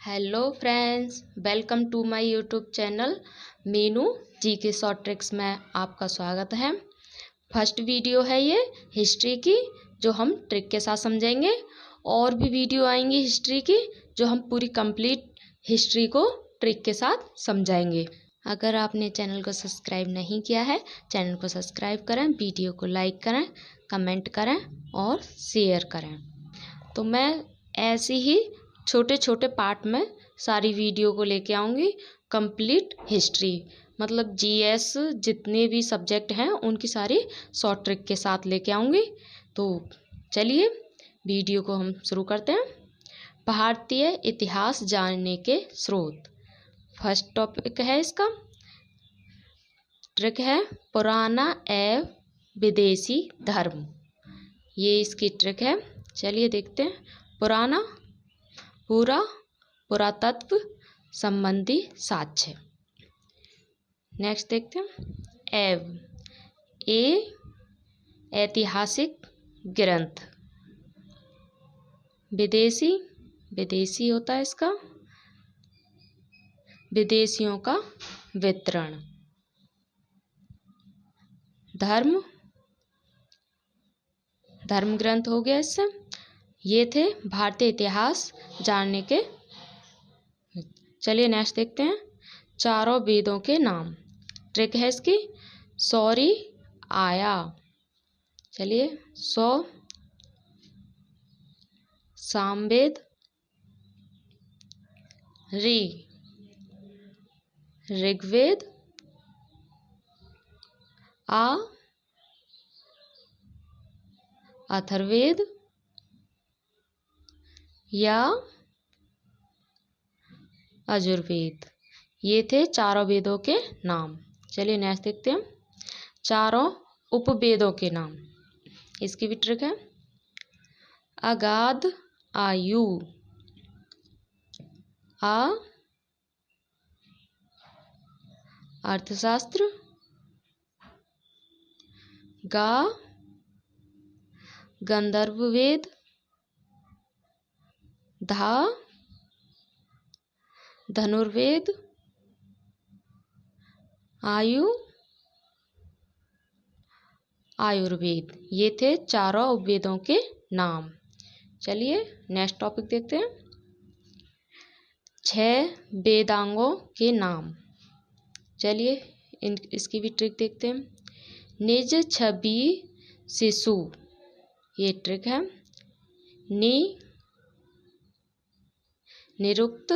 Hello friends, welcome to my YouTube channel Meenu ji के short tricks में आपका स्वागत है। फर्स्ट वीडियो है ये हिस्ट्री की, जो हम ट्रिक के साथ समझेंगे। और भी वीडियो आएंगी हिस्ट्री की, जो हम पूरी कंप्लीट हिस्ट्री को ट्रिक के साथ समझाएंगे। अगर आपने चैनल को सब्सक्राइब नहीं किया है, चैनल को सब्सक्राइब करें, वीडियो को लाइक करें, कमेंट करें और शेयर करें। तो मैं ऐसे ही छोटे छोटे पार्ट में सारी वीडियो को लेके आऊँगी। कंप्लीट हिस्ट्री मतलब जीएस जितने भी सब्जेक्ट हैं उनकी सारी शॉर्ट ट्रिक के साथ लेके आऊँगी। तो चलिए वीडियो को हम शुरू करते हैं। भारतीय इतिहास जानने के स्रोत। फर्स्ट टॉपिक है इसका ट्रिक है पुराना एवं विदेशी धर्म। ये इसकी ट्रिक है। चलिए देखते हैं। पुराना पुरातत्व संबंधी साक्ष्य। नेक्स्ट देखते हैं। ऐतिहासिक ग्रंथ। विदेशी होता है इसका विदेशियों का वितरण। धर्म ग्रंथ हो गया इससे। ये थे भारतीय इतिहास जानने के। चलिए नेक्स्ट देखते हैं। चारों वेदों के नाम। ट्रिक है इसकी सौरी आया। चलिए सामवेद, ऋग्वेद, अथर्ववेद या यजुर्वेद। ये थे चारों वेदों के नाम। चलिए नेक्स्ट देखते हैं। चारों उपवेदों के नाम। इसकी भी ट्रिक है। अगाध आयु, अर्थशास्त्र, गंधर्व वेद, धनुर्वेद, आयुर्वेद। ये थे चारों उपवेदों के नाम। चलिए नेक्स्ट टॉपिक देखते हैं। 6 वेदांगों के नाम। चलिए इसकी भी ट्रिक देखते हैं। निज छवि शिशु। ये ट्रिक है। निरुक्त,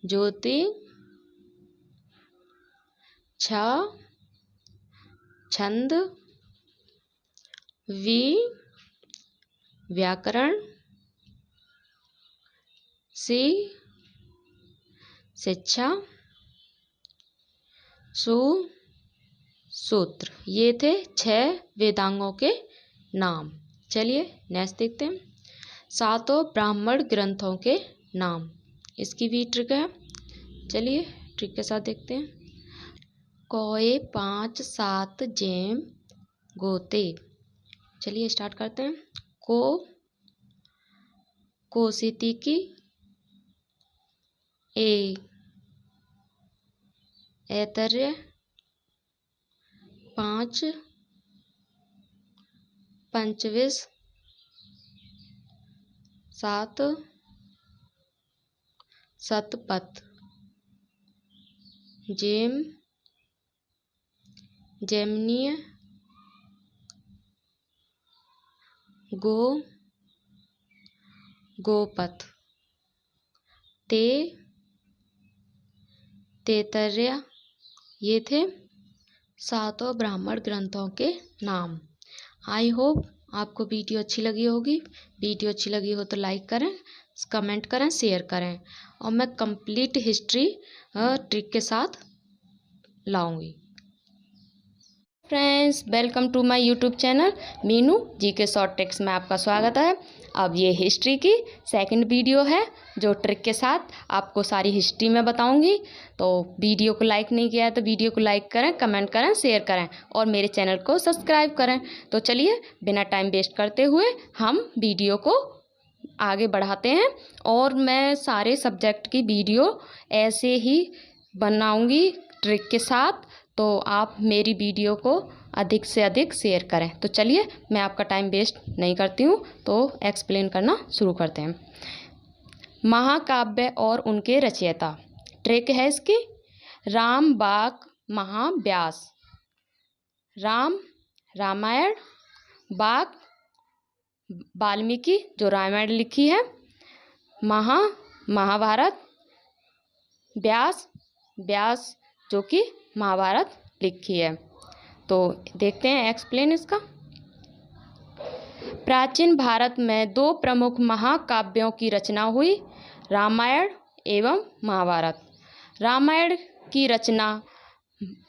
ज्योति, छंद, व्याकरण, शिक्षा, सूत्र। ये थे 6 वेदांगों के नाम। चलिए नेक्स्ट देखते हैं। 7 ब्राह्मण ग्रंथों के नाम। इसकी भी ट्रिक है। चलिए ट्रिक के साथ देखते हैं। कोए 5 7 जेम गोते। चलिए स्टार्ट करते हैं। कोशितिकी, ऐतरेय, 5 पंचविश, 7 शतपथ, जैमिनीय, गोपथ, तैत्तिरीय। ये थे 7 ब्राह्मण ग्रंथों के नाम। आई होप आपको वीडियो अच्छी लगी होगी। वीडियो अच्छी लगी हो तो लाइक करें, कमेंट करें, शेयर करें। और मैं कंप्लीट हिस्ट्री ट्रिक के साथ लाऊंगी। Friends, welcome to my YouTube channel Meenu ji के शॉर्ट ट्रिक्स में आपका स्वागत है। अब ये हिस्ट्री की सेकंड वीडियो है जो ट्रिक के साथ आपको सारी हिस्ट्री में बताऊंगी। तो वीडियो को लाइक नहीं किया है तो वीडियो को लाइक करें, कमेंट करें, शेयर करें और मेरे चैनल को सब्सक्राइब करें। तो चलिए बिना टाइम वेस्ट करते हुए हम वीडियो को आगे बढ़ाते हैं और मैं सारे सब्जेक्ट की वीडियो ऐसे ही बनाऊंगी ट्रिक के साथ। तो आप मेरी वीडियो को अधिक से अधिक शेयर करें। तो चलिए मैं आपका टाइम वेस्ट नहीं करती हूँ, तो एक्सप्लेन करना शुरू करते हैं। महाकाव्य और उनके रचयिता। ट्रिक है इसकी राम बाक महाव्यास। राम रामायण, बाक वाल्मीकि जो रामायण लिखी है, महाभारत, व्यास व्यास जो कि महाभारत लिखी है। तो देखते हैं एक्सप्लेन इसका। प्राचीन भारत में दो प्रमुख महाकाव्यों की रचना हुई, रामायण एवं महाभारत। रामायण की रचना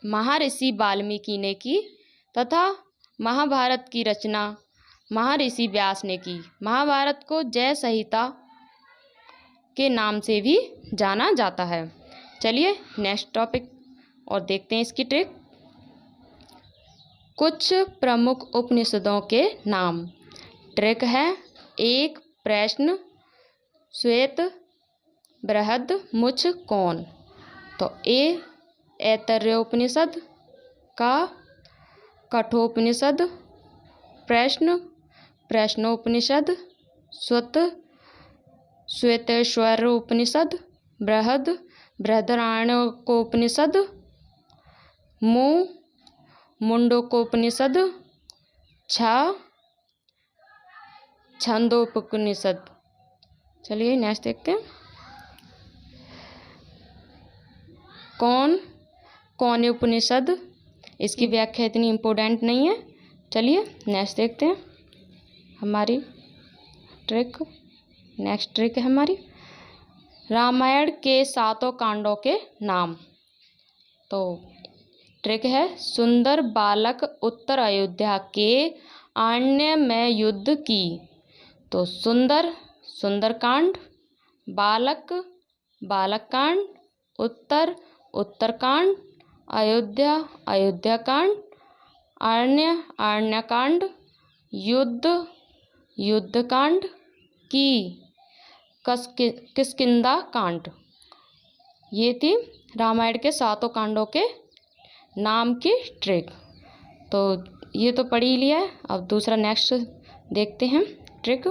महर्षि वाल्मीकि ने की तथा महाभारत की रचना महर्षि व्यास ने की। महाभारत को जय संहिता के नाम से भी जाना जाता है। चलिए नेक्स्ट टॉपिक और देखते हैं इसकी ट्रिक। कुछ प्रमुख उपनिषदों के नाम। ट्रिक है एक प्रश्न, श्वेत, बृहद, मुच, कौन। तो ऐतरेयोपनिषद, का कठोपनिषद, प्रश्न प्रश्नोपनिषद, श्वेत श्वेतेश्वरोपनिषद, बृहद बृहदारण्यकोपनिषद, मुंडकोपनिषद, छंदोपनिषद। चलिए नेक्स्ट देखते हैं। कौन उपनिषद। इसकी व्याख्या इतनी इम्पोर्टेंट नहीं है। चलिए नेक्स्ट देखते हैं हमारी ट्रिक। नेक्स्ट ट्रिक है हमारी रामायण के 7 कांडों के नाम। तो ट्रिक है सुंदर बालक उत्तर अयोध्या के आरण्य में युद्ध की। तो सुंदर सुंदरकांड, बालक बालककांड, उत्तर उत्तरकांड, अयोध्या अयोध्याकांड, आरण्य आरण्यकांड, युद्ध युद्धकांड, की किष्किंधा कांड। ये थी रामायण के 7 कांडों के नाम की ट्रिक। तो ये तो पढ़ ही लिया है। अब दूसरा नेक्स्ट देखते हैं ट्रिक।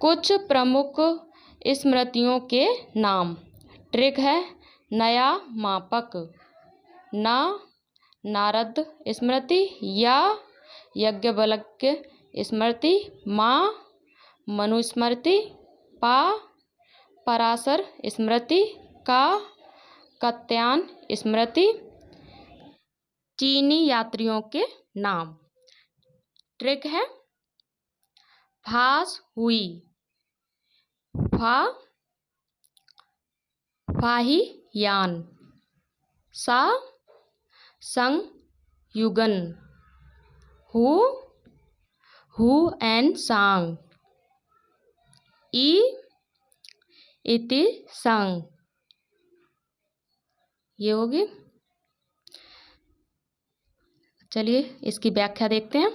कुछ प्रमुख स्मृतियों के नाम। ट्रिक है नया मापक। नारद स्मृति, या याज्ञवल्क्य स्मृति, मनुस्मृति, पराशर स्मृति, कात्यायन स्मृति। चीनी यात्रियों के नाम। ट्रिक है फास हुई, फाहियान, संग युगन, हु एंड सांग, इति संग। ये होगी। चलिए इसकी व्याख्या देखते हैं।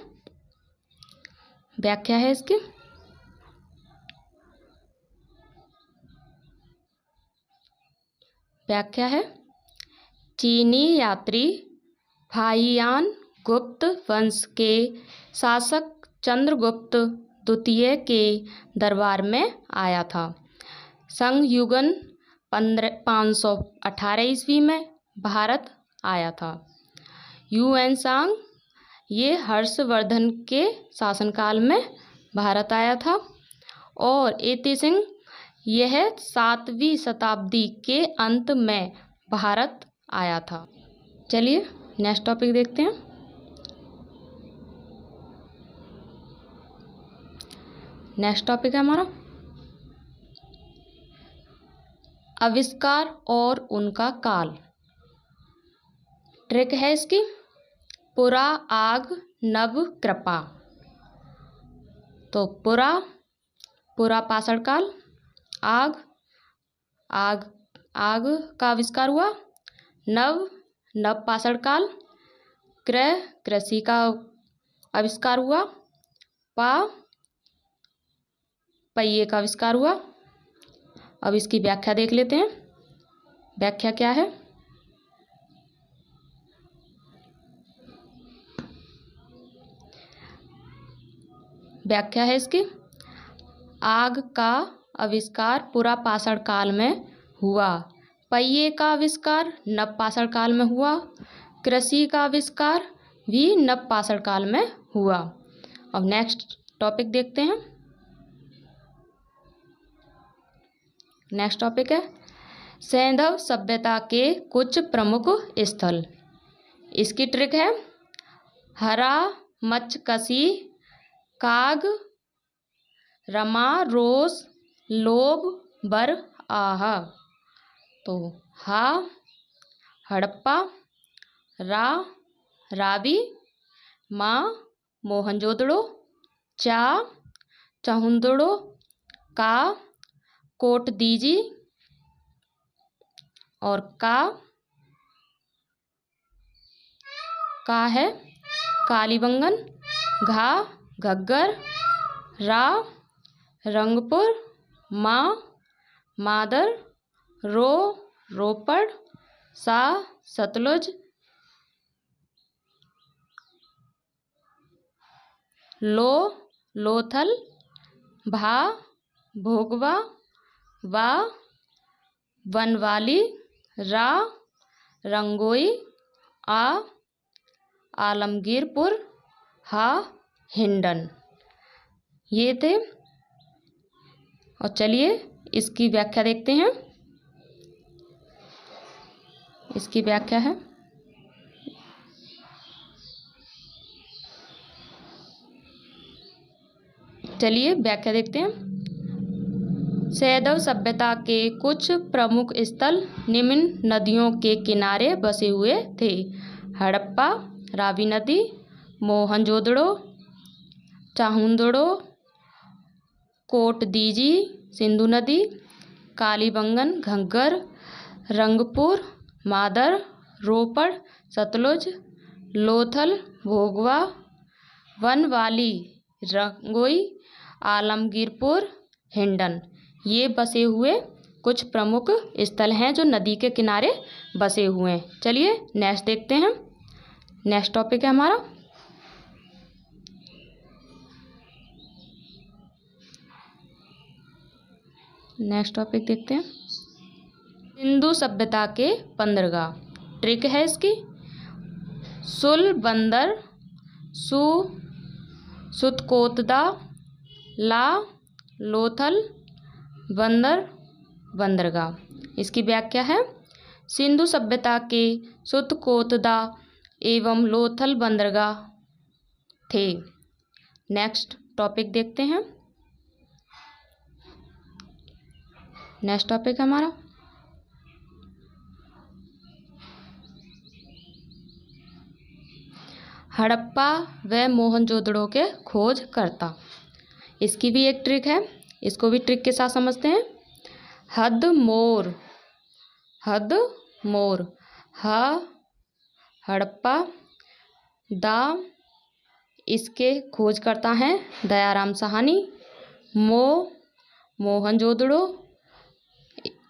व्याख्या है इसकी व्याख्या है चीनी यात्री फाहियान गुप्त वंश के शासक चंद्रगुप्त द्वितीय के दरबार में आया था। संयुगन 518 ईस्वी में भारत आया था। यूएन सांग ये हर्षवर्धन के शासनकाल में भारत आया था। और एती सिंह यह 7वीं शताब्दी के अंत में भारत आया था। चलिए नेक्स्ट टॉपिक देखते हैं। नेक्स्ट टॉपिक है हमारा आविष्कार और उनका काल। ट्रिक है इसकी पुरा आग नव कृपा। तो पुरा पाषाण काल, आग का आविष्कार हुआ, नव पाषाण काल, कृषि का आविष्कार हुआ, पहिए का आविष्कार हुआ। अब इसकी व्याख्या देख लेते हैं। व्याख्या क्या है? व्याख्या है इसकी, आग का आविष्कार पुरा पाषाण काल में हुआ, पहिए का आविष्कार नव पाषाण काल में हुआ, कृषि का आविष्कार भी नव पाषाण काल में हुआ। अब नेक्स्ट टॉपिक देखते हैं। नेक्स्ट टॉपिक है सैंधव सभ्यता के कुछ प्रमुख स्थल। इसकी ट्रिक है हरा मचकसी काग रमा रोस लोभ बर आहा। तो हा हड़प्पा, रा रावी, मा मोहनजोदड़ो, चा चहुंदड़ो, का कोटदीजी और का है कालीबंगन, घा घग्गर, रा रंगपुर, माँ मादर, रोपड़, सा सतलुज, लोथल, भा भोगवा, वा वनवाली, रा रंगोई, आलमगीरपुर, हा हिंडन। ये थे। और चलिए इसकी व्याख्या देखते हैं। इसकी व्याख्या है चलिए व्याख्या देखते हैं। सैंधव सभ्यता के कुछ प्रमुख स्थल निम्न नदियों के किनारे बसे हुए थे। हड़प्पा रावी नदी, मोहनजोदड़ो चाहुंदड़ो, कोटदीजी सिंधु नदी, कालीबंगन घग्गर, रंगपुर मादर, रोपड़ सतलुज, लोथल भोगवा, वनवाली रंगोई, आलमगीरपुर हिंडन। ये बसे हुए कुछ प्रमुख स्थल हैं जो नदी के किनारे बसे हुए हैं। चलिए नेक्स्ट देखते हैं। नेक्स्ट टॉपिक है हमारा नेक्स्ट टॉपिक देखते हैं सिंधु सभ्यता के बंदरगाह। ट्रिक है इसकी सुल बंदर, सुतकोतदा, ला लोथल बंदरगाह। इसकी व्याख्या है सिंधु सभ्यता के सुतकोतदा एवं लोथल बंदरगाह थे। नेक्स्ट टॉपिक देखते हैं। नेक्स्ट टॉपिक हमारा हड़प्पा व मोहनजोदड़ो के खोजकर्ता। इसकी भी एक ट्रिक है, इसको भी ट्रिक के साथ समझते हैं। हद मोर, हा हड़प्पा, दा इसके खोजकर्ता हैं दयाराम साहनी, मोहनजोदड़ो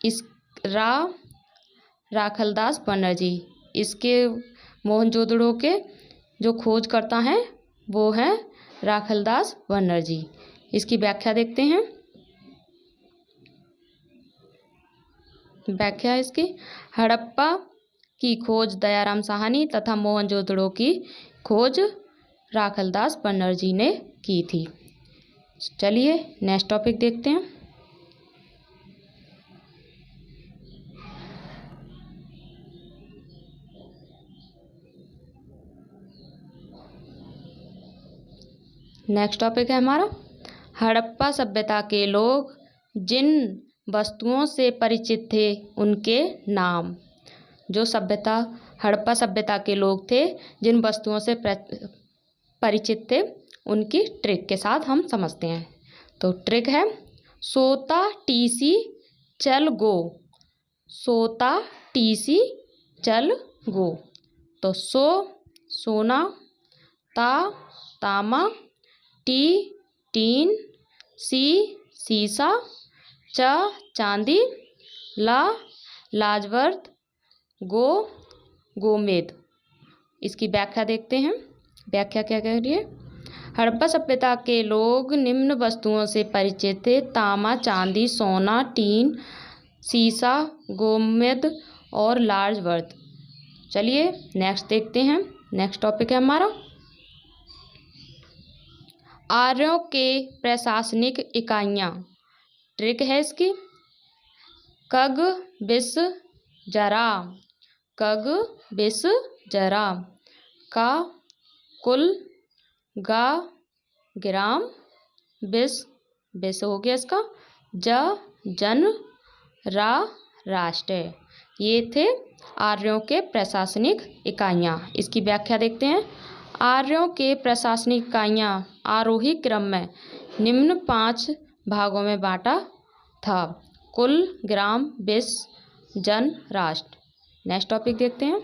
इस राखलदास बनर्जी। इसके मोहनजोदड़ो के जो खोजकर्ता हैं वो हैं राखलदास बनर्जी। इसकी व्याख्या देखते हैं। व्याख्या है इसकी हड़प्पा की खोज दयाराम साहनी तथा मोहनजोदड़ो की खोज राखलदास बनर्जी ने की थी। चलिए नेक्स्ट टॉपिक देखते हैं। नेक्स्ट टॉपिक है हमारा हड़प्पा सभ्यता के लोग जिन वस्तुओं से परिचित थे उनके नाम। जो सभ्यता हड़प्पा सभ्यता के लोग थे जिन वस्तुओं से परिचित थे, उनकी ट्रिक के साथ हम समझते हैं। तो ट्रिक है सोता टीसी चल गो, सोता टीसी चल गो। तो सो सोना, ता तामा, टी टीन, सी सीसा, च चांदी, ला लाजवर्त, गो गोमेद। इसकी व्याख्या देखते हैं। व्याख्या क्या कह रही है? हड़प्पा सभ्यता के लोग निम्न वस्तुओं से परिचित थे: तांबा, चांदी, सोना, टीन, सीसा, गोमेद और लाजवर्त। चलिए नेक्स्ट देखते हैं। नेक्स्ट टॉपिक है हमारा आर्यों के प्रशासनिक इकाइयाँ। ट्रिक है इसकी कग बिस जरा, कग बिस जरा, का कुल, गा ग्राम, बिस बिस हो गया इसका, ज जन, रा राष्ट्र। ये थे आर्यों के प्रशासनिक इकाइयाँ। इसकी व्याख्या देखते हैं। आर्यों के प्रशासनिक इकाइयाँ आरोही क्रम में निम्न 5 भागों में बांटा था: कुल, ग्राम, बिस, जन, राष्ट्र। नेक्स्ट टॉपिक देखते हैं।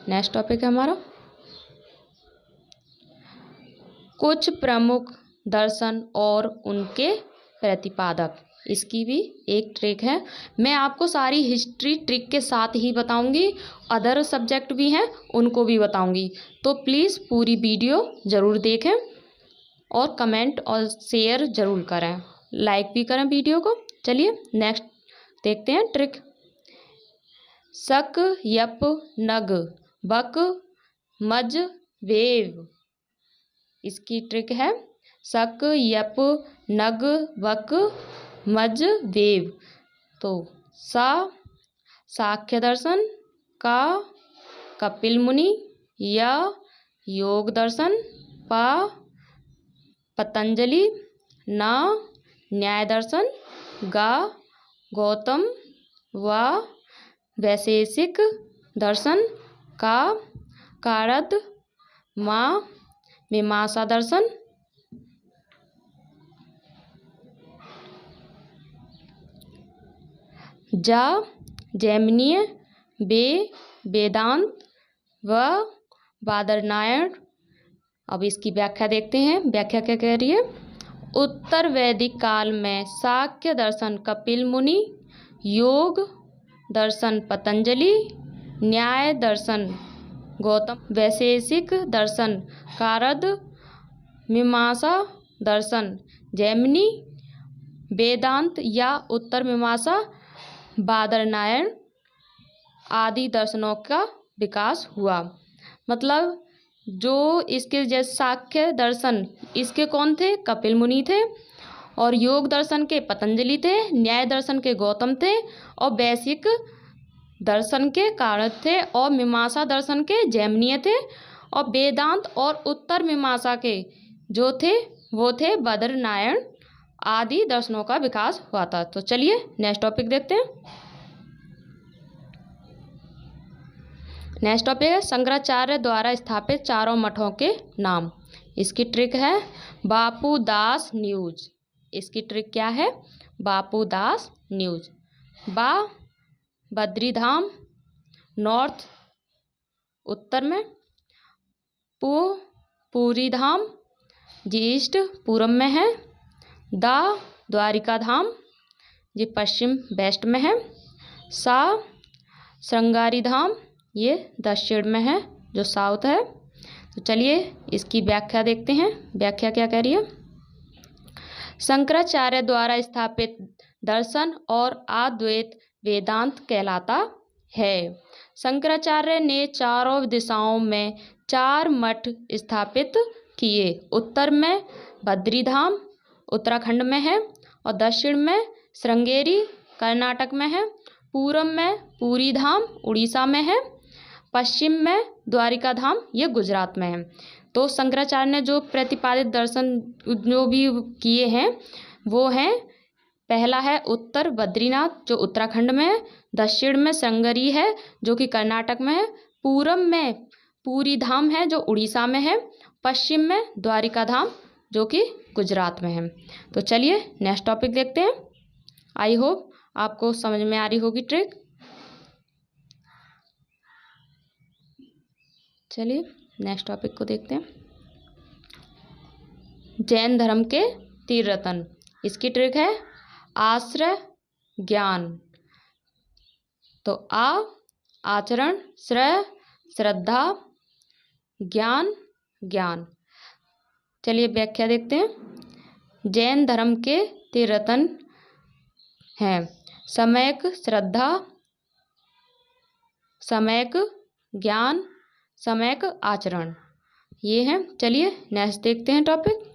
नेक्स्ट टॉपिक है हमारा कुछ प्रमुख दर्शन और उनके प्रतिपादक। इसकी भी एक ट्रिक है। मैं आपको सारी हिस्ट्री ट्रिक के साथ ही बताऊंगी, अदर सब्जेक्ट भी हैं उनको भी बताऊंगी। तो प्लीज़ पूरी वीडियो ज़रूर देखें और कमेंट और शेयर ज़रूर करें, लाइक भी करें वीडियो को। चलिए नेक्स्ट देखते हैं ट्रिक सक यप नग बक मज वेव। इसकी ट्रिक है सक यप नग बक मज वेव। तो सा सांख्य दर्शन, का कपिल मुनि, या योग दर्शन, पा पतंजलि, ना न्याय दर्शन, गा गौतम, वा वैशेषिक दर्शन, का कारद, मा मीमांसा दर्शन। जा जैमिनीय, बे वेदांत, व बादरायण। अब इसकी व्याख्या देखते हैं। व्याख्या क्या कह रही है? उत्तर वैदिक काल में सांख्य दर्शन कपिल मुनि, योग दर्शन पतंजलि, न्याय दर्शन गौतम, वैशेषिक दर्शन कारद, मीमांसा दर्शन जैमिनी, वेदांत या उत्तर मीमांसा बादरायण आदि दर्शनों का विकास हुआ। मतलब जो इसके जैसे सांख्य दर्शन इसके कौन थे? कपिल मुनि थे। और योग दर्शन के पतंजलि थे, न्याय दर्शन के गौतम थे, और वैशेषिक दर्शन के कारद थे, और मीमांसा दर्शन के जैमिनीय थे, और वेदांत और उत्तर मीमांसा के जो थे वो थे बादरायण आदि दर्शनों का विकास हुआ था। तो चलिए नेक्स्ट टॉपिक देखते हैं। नेक्स्ट टॉपिक है शंकराचार्य द्वारा स्थापित चारों मठों के नाम। इसकी ट्रिक है बापू दास न्यूज। इसकी ट्रिक क्या है? बापू दास न्यूज। बा बद्रीधाम नॉर्थ उत्तर में, पू पूरी धाम ईस्ट पूर्व में है, दा द्वारिका धाम ये पश्चिम वेस्ट में है, सा श्रृंगारी धाम ये दक्षिण में है जो साउथ है। तो चलिए इसकी व्याख्या देखते हैं। व्याख्या क्या कह रही है? शंकराचार्य द्वारा स्थापित दर्शन और अद्वैत वेदांत कहलाता है। शंकराचार्य ने चारों दिशाओं में 4 मठ स्थापित किए। उत्तर में बद्रीधाम उत्तराखंड में है, और दक्षिण में श्रृंगेरी कर्नाटक में है, पूर्व में पूरी धाम उड़ीसा में है, पश्चिम में द्वारिका धाम ये गुजरात में है। तो शंकराचार्य ने जो प्रतिपादित दर्शन जो भी किए हैं वो हैं पहला है उत्तर बद्रीनाथ जो उत्तराखंड में है, दक्षिण में श्रृंगेरी है जो कि कर्नाटक में है, पूरब में पूरी धाम है जो उड़ीसा में है, पश्चिम में द्वारिका धाम जो कि गुजरात में है। तो चलिए नेक्स्ट टॉपिक देखते हैं। आई होप आपको समझ में आ रही होगी ट्रिक। चलिए नेक्स्ट टॉपिक को देखते हैं। जैन धर्म के तीन रत्न, इसकी ट्रिक है आश्रय ज्ञान। तो आचरण, श्रय श्रद्धा, ज्ञान ज्ञान। चलिए व्याख्या देखते हैं। जैन धर्म के तीन रत्न हैं सम्यक श्रद्धा, सम्यक ज्ञान, सम्यक आचरण, ये हैं। चलिए नेक्स्ट देखते हैं टॉपिक।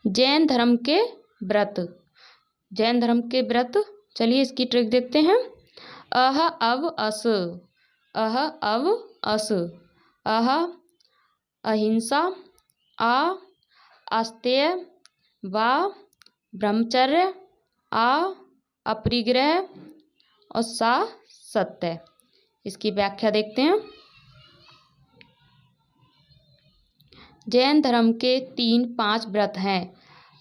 जैन धर्म के व्रत, जैन धर्म के व्रत, चलिए इसकी ट्रिक देखते हैं। अह अव अस, अह अव अस, अह अहिंसा, आ अस्तेय, वा ब्रह्मचर्य, आ अपरिग्रह और सा सत्य। इसकी व्याख्या देखते हैं। जैन धर्म के 5 व्रत हैं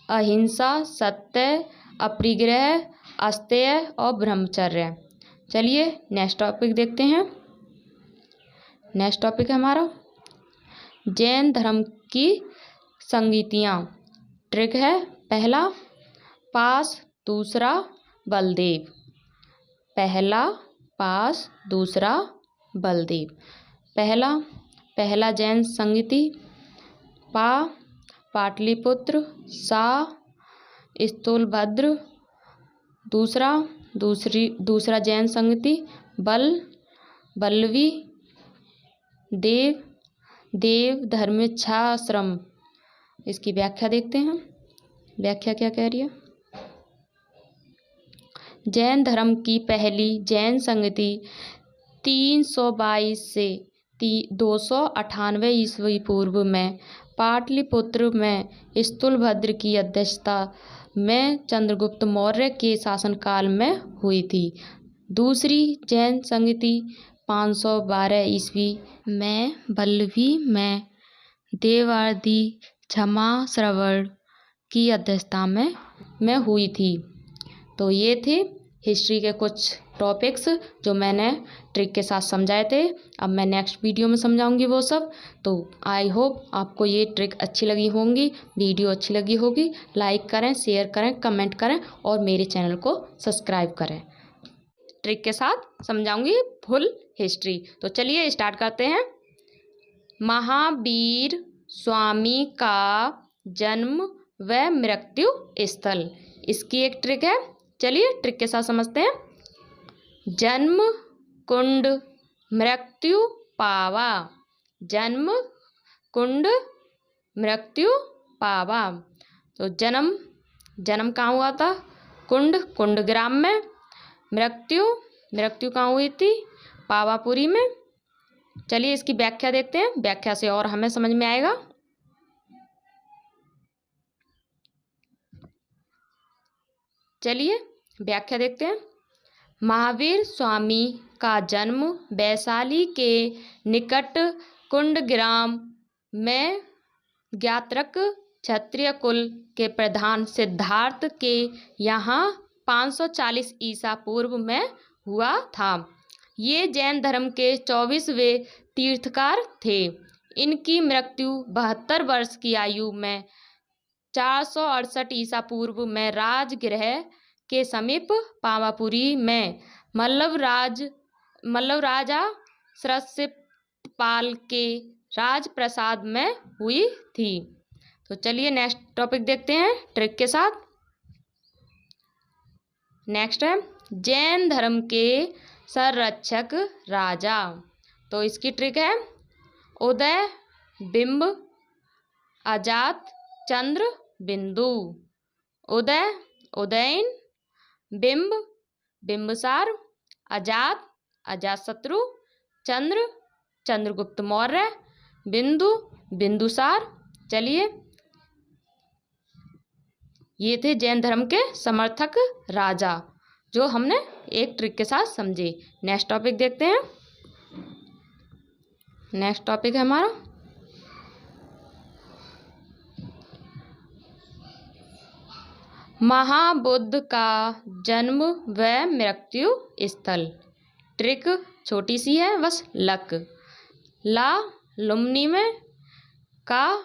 अहिंसा, सत्य, अपरिग्रह, अस्तेय और ब्रह्मचर्य। चलिए नेक्स्ट टॉपिक देखते हैं। नेक्स्ट टॉपिक है हमारा जैन धर्म की संगीतियाँ। ट्रिक है पहला पास, दूसरा बलदेव, पहला पास, दूसरा बलदेव। पहला जैन संगीति पाटलिपुत्र, सा स्थूलभद्र। दूसरा जैन संगीति बल्लवी, देव धर्मेच्छाश्रम। इसकी व्याख्या देखते हैं। व्याख्या क्या कह रही है। जैन धर्म की पहली जैन संगति 322 से 298 ईस्वी पूर्व में पाटलिपुत्र में स्थूलभद्र की अध्यक्षता में चंद्रगुप्त मौर्य के शासनकाल में हुई थी। दूसरी जैन संगति 512 ईस्वी में बल्लवी में देवादि क्षमा श्रवण की अध्यक्षता में हुई थी। तो ये थे हिस्ट्री के कुछ टॉपिक्स जो मैंने ट्रिक के साथ समझाए थे। अब मैं नेक्स्ट वीडियो में समझाऊंगी वो सब। तो आई होप आपको ये ट्रिक अच्छी लगी होंगी, वीडियो अच्छी लगी होगी। लाइक करें, शेयर करें, कमेंट करें और मेरे चैनल को सब्सक्राइब करें। ट्रिक के साथ समझाऊंगी फुल हिस्ट्री। तो चलिए स्टार्ट करते हैं। महावीर स्वामी का जन्म व मृत्यु स्थल, इसकी एक ट्रिक है। चलिए ट्रिक के साथ समझते हैं। जन्म कुंड, मृत्यु पावा, जन्म कुंड, मृत्यु पावा। तो जन्म कहाँ हुआ था? कुंड ग्राम में। मृत्यु कहाँ हुई थी? पावापुरी में। चलिए इसकी व्याख्या देखते हैं, व्याख्या से और हमें समझ में आएगा। चलिए व्याख्या देखते हैं। महावीर स्वामी का जन्म वैशाली के निकट कुंड ग्राम में ज्ञात्रक क्षत्रिय कुल के प्रधान सिद्धार्थ के यहाँ 540 ईसा पूर्व में हुआ था। ये जैन धर्म के 24वें तीर्थकार थे। इनकी मृत्यु 72 वर्ष की आयु में 468 ईसा पूर्व में राजगृह के समीप पावापुरी में मल्लव राजा सरस्वतीपाल के राजप्रसाद में हुई थी। तो चलिए नेक्स्ट टॉपिक देखते हैं ट्रिक के साथ। नेक्स्ट है जैन धर्म के संरक्षक राजा। तो इसकी ट्रिक है उदय, बिंब, अजात, चंद्र, बिंदु। उदयन, बिंब, बिंबसार, अजातशत्रु, चंद्र, चंद्रगुप्त मौर्य, बिंदु, बिंदुसार। चलिए ये थे जैन धर्म के समर्थक राजा, जो हमने एक ट्रिक के साथ समझे। नेक्स्ट टॉपिक देखते हैं। नेक्स्ट टॉपिक है हमारा महाबुद्ध का जन्म व मृत्यु स्थल। ट्रिक छोटी सी है, बस लक। ला लुम्नी में, का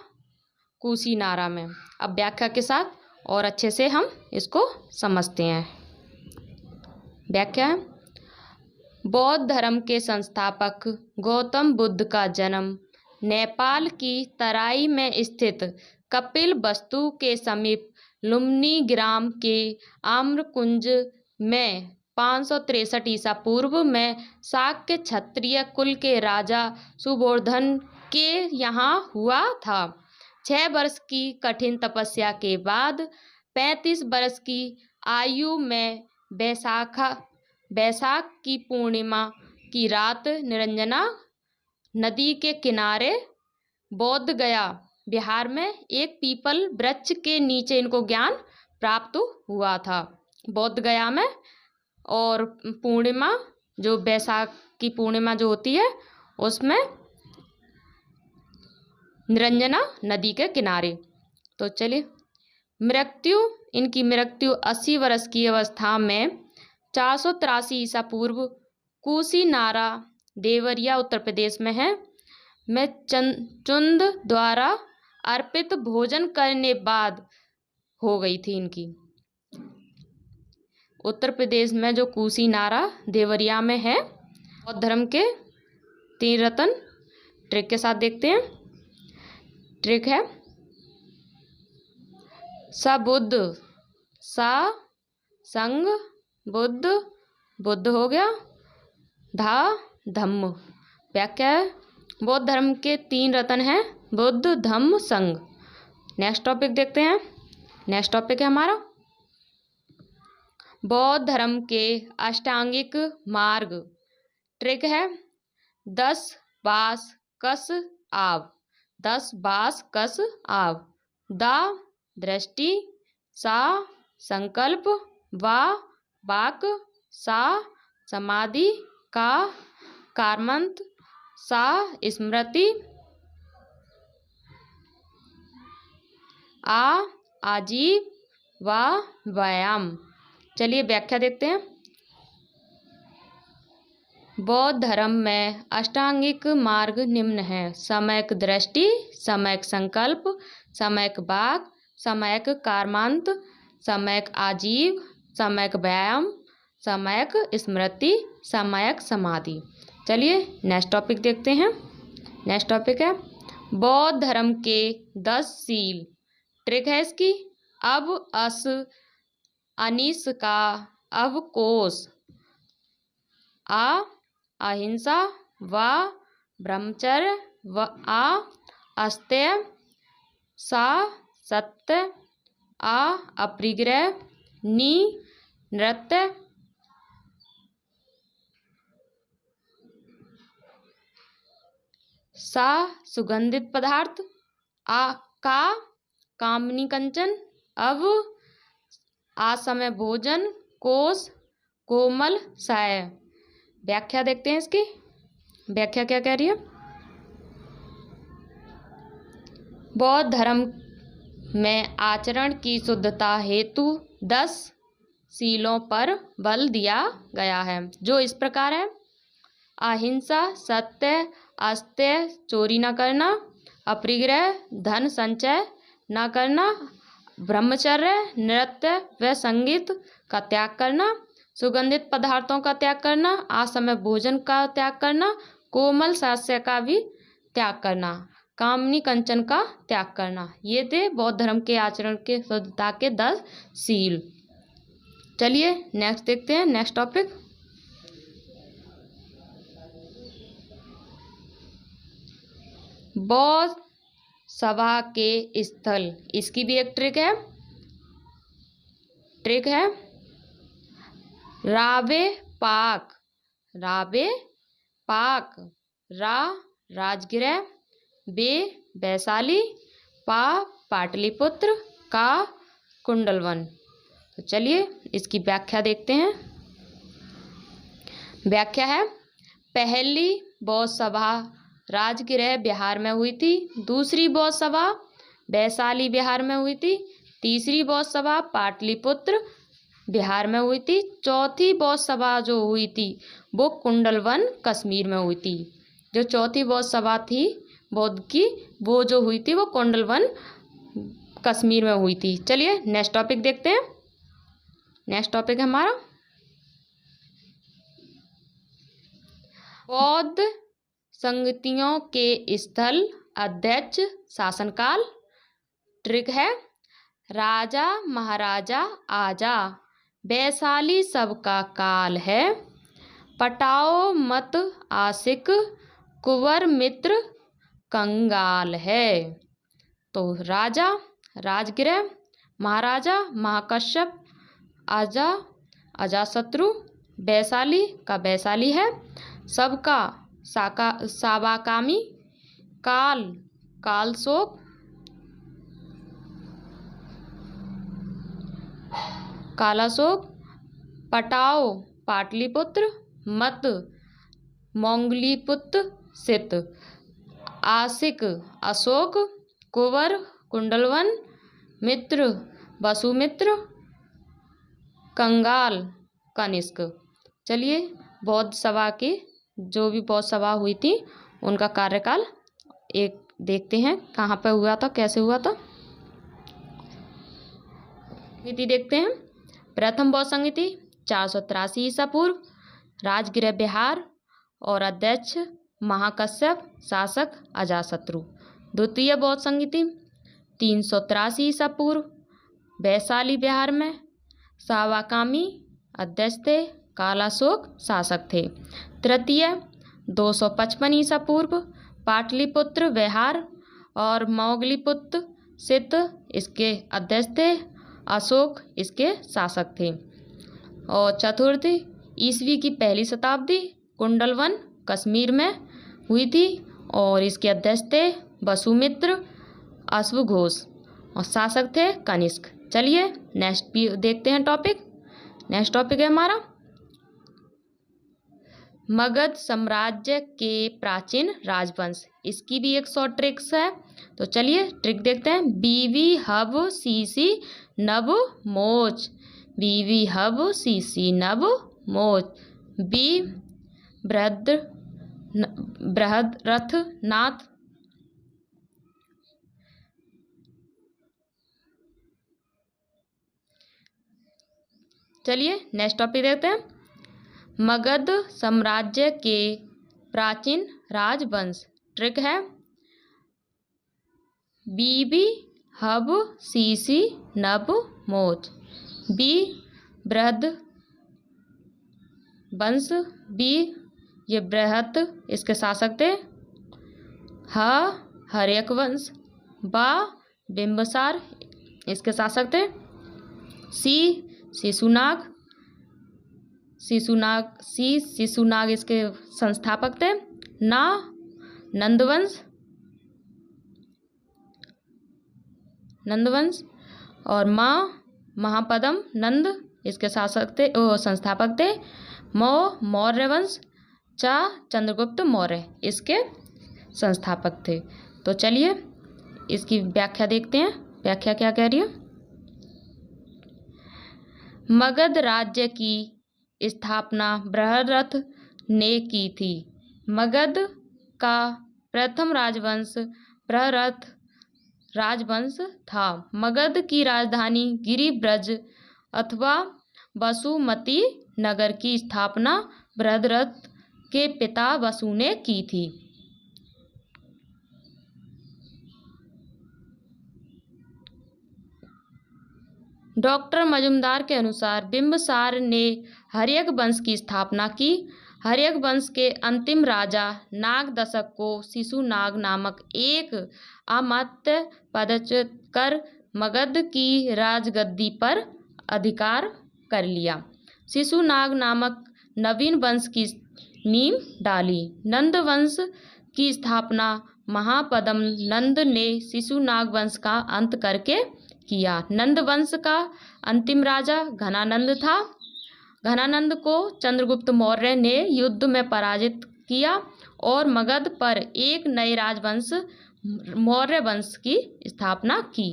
कुशीनारा में। अब व्याख्या के साथ और अच्छे से हम इसको समझते हैं। व्याख्या है, बौद्ध धर्म के संस्थापक गौतम बुद्ध का जन्म नेपाल की तराई में स्थित कपिलवस्तु के समीप लुम्नी ग्राम के आम्रकुंज में 563 ईसा पूर्व में शाक्य क्षत्रिय कुल के राजा सुबोधन के यहाँ हुआ था। 6 वर्ष की कठिन तपस्या के बाद 35 वर्ष की आयु में बैसाख की पूर्णिमा की रात निरंजना नदी के किनारे बोध गया बिहार में एक पीपल वृक्ष के नीचे इनको ज्ञान प्राप्त हुआ था। बोध गया में, और पूर्णिमा जो बैसाख की पूर्णिमा जो होती है उसमें निरंजना नदी के किनारे। तो चलिए, इनकी मृत्यु 80 वर्ष की अवस्था में 483 ईसा पूर्व कुशीनारा देवरिया उत्तर प्रदेश में है में चुंद द्वारा अर्पित भोजन करने बाद हो गई थी इनकी। उत्तर प्रदेश में जो कुशीनारा देवरिया में है। बौद्ध धर्म के 3 रत्न ट्रिक के साथ देखते हैं। ट्रिक है सबुद्ध, सा संग बुद्ध, बुद्ध हो गया, धा धम्म। व्याख्या है, बौद्ध धर्म के 3 रत्न हैं, बुद्ध धम्म संग। नेक्स्ट टॉपिक देखते हैं। नेक्स्ट टॉपिक है हमारा बौद्ध धर्म के अष्टांगिक मार्ग। ट्रिक है 10 बास कस आव, 10 बास कस आव। दा दृष्टि, सा संकल्प, वा वाक, सा समाधि, का कार्मंत, सा स्मृति, आ आजीव, वा व्यायाम। चलिए व्याख्या देखते हैं। बौद्ध धर्म में अष्टांगिक मार्ग निम्न है: सम्यक दृष्टि, सम्यक संकल्प, सम्यक वाक, सम्यक कर्मांत, सम्यक आजीव, सम्यक व्यायाम, सम्यक स्मृति, सम्यक समाधि। चलिए नेक्स्ट टॉपिक देखते हैं। नेक्स्ट टॉपिक है बौद्ध धर्म के 10 सील। ट्रिक है इसकी अब अस अनिस का अवकोश, आ अहिंसा, वा ब्रह्मचर्य, व आ अस्तेय, सा सत्य, आ अपरिग्रह, नी नृत्य, सा सुगंधित पदार्थ, आ का कामनी कंचन, अब असमय भोजन, कोष कोमल साय। व्याख्या देखते हैं इसकी। व्याख्या क्या कह रही है? बौद्ध धर्म में आचरण की शुद्धता हेतु 10 सीलों पर बल दिया गया है, जो इस प्रकार है: अहिंसा, सत्य, अस्तेय, चोरी न करना, अपरिग्रह, धन संचय न करना, ब्रह्मचर्य, नृत्य व संगीत का त्याग करना, सुगंधित पदार्थों का त्याग करना, असमय भोजन का त्याग करना, कोमल सास्य का भी त्याग करना, कामनी कंचन का त्याग करना। ये थे बौद्ध धर्म के आचरण के शुद्धता के 10 सील। चलिए नेक्स्ट देखते हैं। नेक्स्ट टॉपिक बौद्ध सभा के स्थल। इसकी भी एक ट्रिक है। ट्रिक है रावे पाक, रावे पाक, रा राजगृह, बे वैशाली, पा पाटलिपुत्र, का कुंडलवन। तो चलिए इसकी व्याख्या देखते हैं। व्याख्या है, पहली बौद्ध सभा राजगृह बिहार में हुई थी। दूसरी बौद्ध सभा वैशाली बिहार में हुई थी। तीसरी बौद्ध सभा पाटलिपुत्र बिहार में हुई थी। चौथी बौद्ध सभा जो हुई थी वो कुंडलवन कश्मीर में हुई थी। जो चौथी बौद्ध सभा थी बौद्ध की, वो जो हुई थी वो कुंडलवन कश्मीर में हुई थी। चलिए नेक्स्ट टॉपिक देखते हैं। नेक्स्ट टॉपिक है हमारा बौद्ध संगतियों के स्थल अध्यक्ष शासनकाल। ट्रिक है, राजा महाराजा आजा, वैशाली सबका काल है, पटाओ मत आशिक, कुंवर मित्र कंगाल है। तो राजा राजगृह, महाराजा महाकश्यप, आजा अजाशत्रु, वैशाली का वैशाली है, सबका साबाकामी, काल कालशोक, कालाशोक, पटाओ पाटलिपुत्र, मत मोंगलीपुत्र सित, आशिक अशोक, कुंवर कुंडलवन, मित्र वसुमित्र, कंगाल कनिष्क। चलिए बौद्ध सभा की जो भी बौद्ध सभा हुई थी उनका कार्यकाल एक देखते हैं, कहाँ पे हुआ था, कैसे हुआ था। संगति देखते हैं। प्रथम बौद्ध संगति 483 ईसा पूर्व, राजगृह बिहार और अध्यक्ष महाकश्यप, शासक अजाशत्रु। द्वितीय बौद्ध संगति 383 ईसा पूर्व, वैशाली बिहार में, साबाकामी अध्यक्ष थे, कालाशोक शासक थे। तृतीय 255 ईसा पूर्व, पाटलिपुत्र बिहार और मोंगलीपुत्र सित इसके अध्यक्ष थे, अशोक इसके शासक थे। और चतुर्थ ईस्वी की पहली शताब्दी, कुंडलवन कश्मीर में हुई थी और इसके अध्यक्ष थे वसुमित्र अश्वघोष और शासक थे कनिष्क। चलिए नेक्स्ट भी देखते हैं टॉपिक। नेक्स्ट टॉपिक है हमारा मगध साम्राज्य के प्राचीन राजवंश। इसकी भी एक शॉर्ट ट्रिक्स है, तो चलिए ट्रिक देखते हैं। बीवी हब सीसी नभ मोच, बीवी हब सीसी नभ मोच, बी बृहद्रथ नाथ, चलिए नेक्स्ट टॉपिक देखते हैं। मगध साम्राज्य के प्राचीन राजवंश। ट्रिक है, बीबी हब सीसी नभ मोच, बी बृहद वंश, बी ये बृहत इसके शासक थे, ह हर्यक वंश, बा बिंबसार इसके शासक थे, सी शिशुनाग, शिशुनाग इसके संस्थापक थे, ना नंदवंश और माँ महापद्म नंद इसके शासक थे, संस्थापक थे, मौर्य वंश, चा चंद्रगुप्त मौर्य इसके संस्थापक थे। तो चलिए इसकी व्याख्या देखते हैं। व्याख्या क्या कह रही है। मगध राज्य की स्थापना बृहद्रथ ने की थी। मगध का प्रथम राजवंश बृहद्रथ राजवंश था। मगध की राजधानी गिरिब्रज अथवा वसुमती नगर की स्थापना बृहद्रथ के पिता वसु ने की थी। डॉक्टर मजुमदार के अनुसार बिंबसार ने हर्यक वंश की स्थापना की। हर्यक वंश के अंतिम राजा नाग दशक को शिशुनाग नामक एक अमात्य पदच्युत कर मगध की राजगद्दी पर अधिकार कर लिया। शिशुनाग नामक नवीन वंश की नींव डाली। नंद वंश की स्थापना महापद्म नंद ने शिशुनाग वंश का अंत करके किया। नंद वंश का अंतिम राजा घनानंद था। घनानंद को चंद्रगुप्त मौर्य ने युद्ध में पराजित किया और मगध पर एक नए राजवंश मौर्य वंश की स्थापना की।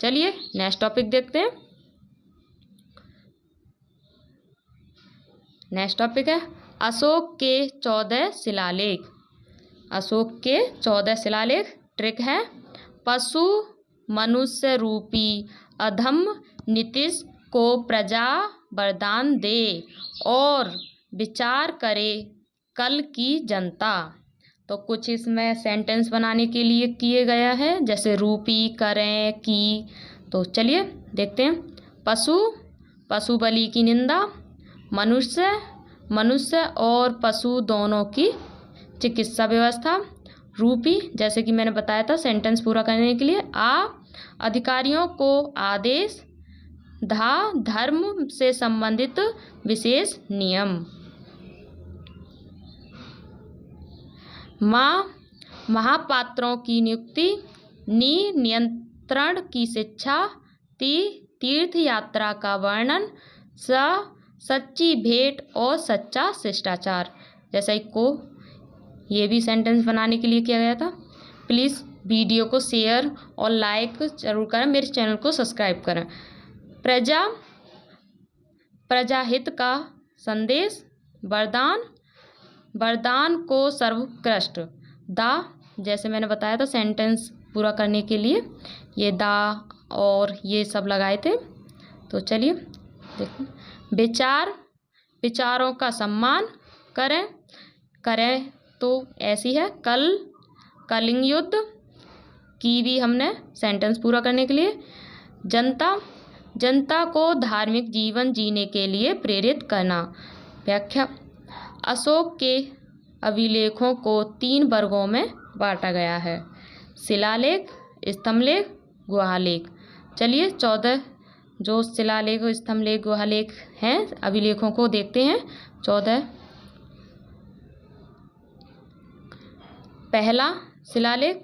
चलिए नेक्स्ट टॉपिक देखते हैं। नेक्स्ट टॉपिक है अशोक के 14 शिलालेख। अशोक के 14 शिलालेख। ट्रिक है पशु मनुष्य रूपी अधम नीतीश को प्रजा वरदान दे और विचार करे कल की जनता। तो कुछ इसमें सेंटेंस बनाने के लिए किए गया है, जैसे रूपी, करें, की। तो चलिए देखते हैं। पशु, पशु बलि की निंदा। मनुष्य, मनुष्य और पशु दोनों की चिकित्सा व्यवस्था। रूपी, जैसे कि मैंने बताया था सेंटेंस पूरा करने के लिए। अधिकारियों को आदेश। धर्म से संबंधित विशेष नियम। महापात्रों की नियुक्ति। नियंत्रण की शिक्षा। तीर्थ यात्रा का वर्णन। सच्ची भेंट और सच्चा शिष्टाचार। जैसा एक को ये भी सेंटेंस बनाने के लिए किया गया था। प्लीज़ वीडियो को शेयर और लाइक जरूर करें। मेरे चैनल को सब्सक्राइब करें। प्रजाहित का संदेश। वरदान को सर्वोत्कृष्ट। जैसे मैंने बताया था सेंटेंस पूरा करने के लिए ये और ये सब लगाए थे। तो चलिए देखो। विचारों का सम्मान करें तो ऐसी है कलिंग युद्ध की भी हमने सेंटेंस पूरा करने के लिए। जनता को धार्मिक जीवन जीने के लिए प्रेरित करना। व्याख्या। अशोक के अभिलेखों को 3 वर्गों में बांटा गया है। शिलालेख, स्तंभलेख, गुहालेख। चलिए 14 जो शिलालेख, स्तंभलेख, गुहालेख हैं अभिलेखों को देखते हैं। 14। पहला शिलालेख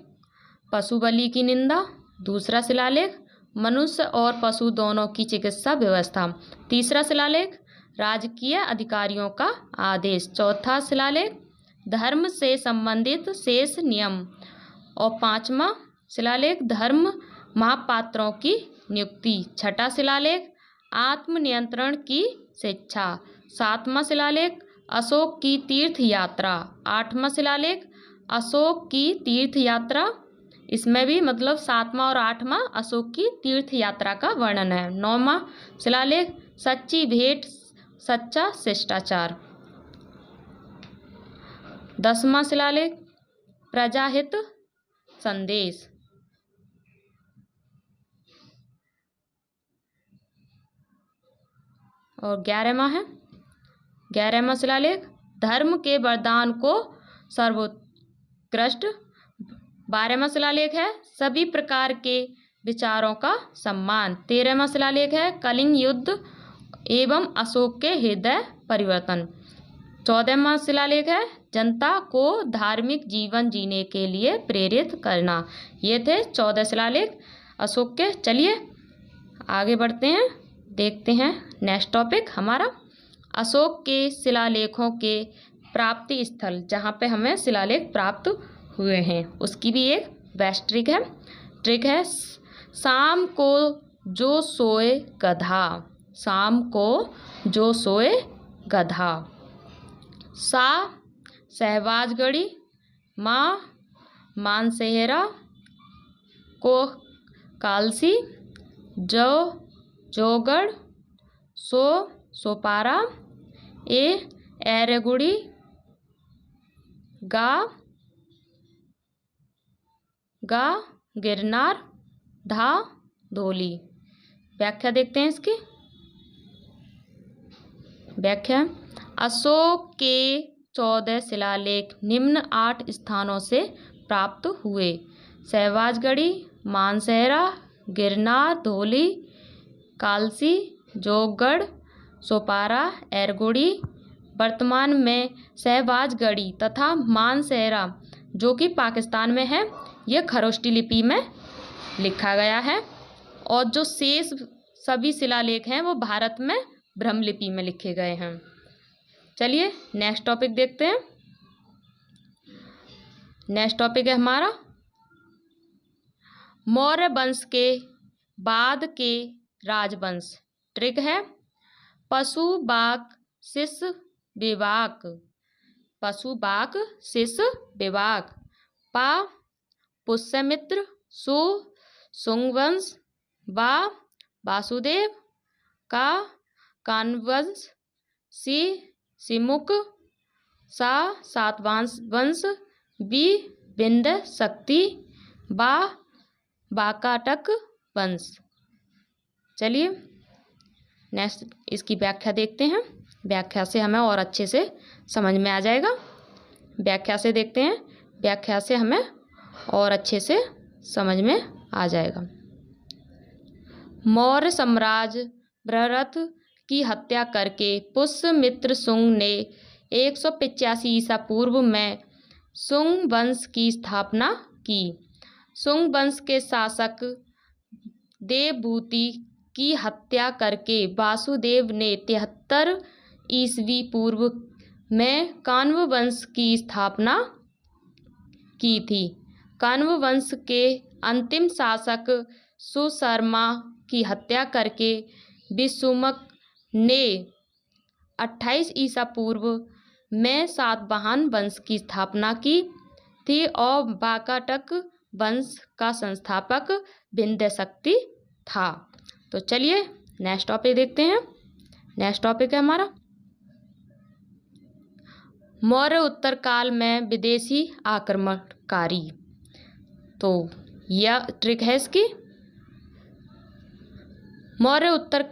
पशु बलि की निंदा। दूसरा शिलालेख मनुष्य और पशु दोनों की चिकित्सा व्यवस्था। तीसरा शिलालेख राजकीय अधिकारियों का आदेश। चौथा शिलालेख धर्म से संबंधित शेष नियम। और 5वां शिलालेख धर्म महापात्रों की नियुक्ति। 6ठा शिलालेख आत्मनियंत्रण की शिक्षा। 7वां शिलालेख अशोक की तीर्थ यात्रा। 8वां शिलालेख अशोक की तीर्थ यात्रा। इसमें भी मतलब 7वां और 8वां अशोक की तीर्थ यात्रा का वर्णन है। 9वां शिलालेख सच्ची भेंट, सच्चा शिष्टाचार। 10वां शिलालेख प्रजाहित संदेश। और 11वां शिलालेख धर्म के वरदान को सर्वोत्कृष्ट। 12वां शिलालेख है सभी प्रकार के विचारों का सम्मान। 13वां शिलालेख है कलिंग युद्ध एवं अशोक के हृदय परिवर्तन। 14वां शिलालेख है जनता को धार्मिक जीवन जीने के लिए प्रेरित करना। ये थे 14 शिलालेख अशोक के। चलिए आगे बढ़ते हैं, देखते हैं नेक्स्ट टॉपिक हमारा अशोक के शिलालेखों के प्राप्ति स्थल, जहाँ पे हमें शिलालेख प्राप्त हुए हैं उसकी भी एक बेस्ट ट्रिक है। शाम को जो सोए गधा। शाम को जो सोए गधा। सहबाजगढ़ी। मानसेहरा। को कालसी। जोगढ़। सोपारा। एरेगुड़ी। गिरनार। धोली। व्याख्या देखते हैं इसकी। व्याख्या अशोक के 14 शिलालेख निम्न 8 स्थानों से प्राप्त हुए। सहबाजगढ़ी, मानसेहरा, गिरनार, धोली, कालसी, जोगढ़, सोपारा, एरगुड़ी। वर्तमान में सहबाजगढ़ी तथा मानसेहरा जो कि पाकिस्तान में है, यह खरोष्टी लिपि में लिखा गया है और जो शेष सभी शिलालेख हैं वो भारत में ब्रह्मलिपि में लिखे गए हैं। चलिए नेक्स्ट टॉपिक देखते हैं। नेक्स्ट टॉपिक है हमारा मौर्य वंश के बाद के राजवंश। ट्रिक है पशुबाक शिशु विवाक, पशुबाक शिशु विवाक। पा पुष्यमित्र, सु शुंगवंश, बा वासुदेव, का कान्वंश, सी सिमुक, सा सातवाहन, बी विंध्य शक्ति, बा वाकाटक वंश। चलिए नेक्स्ट इसकी व्याख्या देखते हैं। व्याख्या से हमें और अच्छे से समझ में आ जाएगा। व्याख्या से देखते हैं, व्याख्या से हमें और अच्छे से समझ में आ जाएगा। मौर्य साम्राज्य बृहरथ की हत्या करके पुष्यमित्र शुंग ने 185 ईसा पूर्व में शुंग वंश की स्थापना की। शुंग वंश के शासक देवभूति की हत्या करके वासुदेव ने 73 ईस्वी पूर्व में कान्व वंश की स्थापना की थी। कान्व वंश के अंतिम शासक सुशर्मा की हत्या करके विषुमक ने 28 ईसा पूर्व में सातवाहन वंश की स्थापना की थी और वाकाटक वंश का संस्थापक विंध्य शक्ति था। तो चलिए नेक्स्ट टॉपिक देखते हैं। नेक्स्ट टॉपिक है हमारा मौर्य उत्तर काल में विदेशी आक्रमणकारी। तो यह ट्रिक है इसकी। मौर्य उत्तर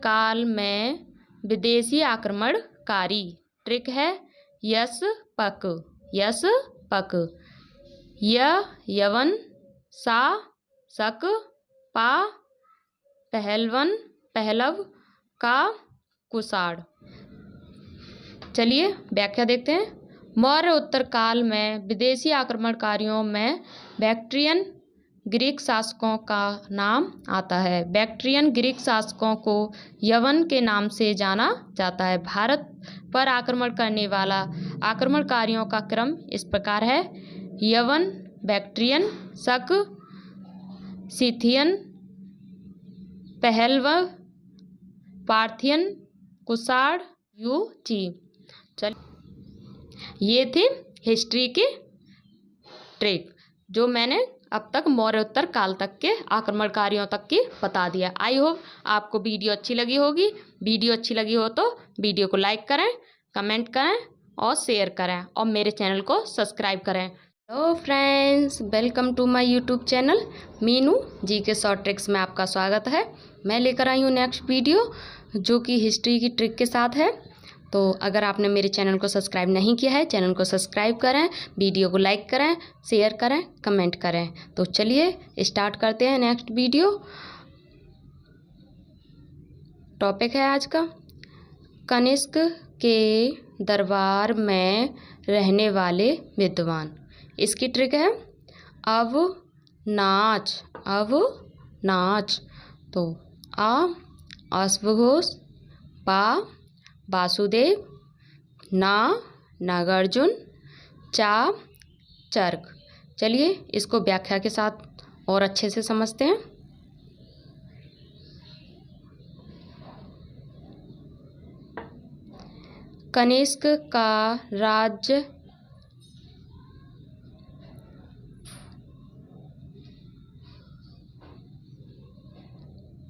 काल में विदेशी आक्रमणकारी। ट्रिक है यश पक, यश पक। य यवन, सा शक, पा पहलवन पहलव, का कुषाण। चलिए व्याख्या देखते हैं। मौर्य उत्तर काल में विदेशी आक्रमणकारियों में बैक्ट्रियन ग्रीक शासकों का नाम आता है। बैक्ट्रियन ग्रीक शासकों को यवन के नाम से जाना जाता है। भारत पर आक्रमण करने वाला आक्रमणकारियों का क्रम इस प्रकार है: यवन, बैक्ट्रियन, शक, सिथियन, पहलव, पार्थियन, कुषाण, युची। चल ये थी हिस्ट्री की ट्रिक जो मैंने अब तक मौर्योत्तर काल तक के आक्रमणकारियों तक की बता दिया। आई होप आपको वीडियो अच्छी लगी होगी। वीडियो अच्छी लगी हो तो वीडियो को लाइक करें, कमेंट करें और शेयर करें और मेरे चैनल को सब्सक्राइब करें। Hello friends, welcome to my YouTube channel Meenu GK short tricks में आपका स्वागत है। मैं लेकर आई हूँ नेक्स्ट वीडियो जो कि हिस्ट्री की ट्रिक के साथ है। तो अगर आपने मेरे चैनल को सब्सक्राइब नहीं किया है, चैनल को सब्सक्राइब करें, वीडियो को लाइक करें, शेयर करें, कमेंट करें। तो चलिए स्टार्ट करते हैं नेक्स्ट वीडियो। टॉपिक है आज का कनिष्क के दरबार में रहने वाले विद्वान। इसकी ट्रिक है अब नाच, अब नाच। तो आ अश्वघोष, पा वासुदेव, ना नागार्जुन, चा चर्क। चलिए इसको व्याख्या के साथ और अच्छे से समझते हैं। कनिष्क का राज्य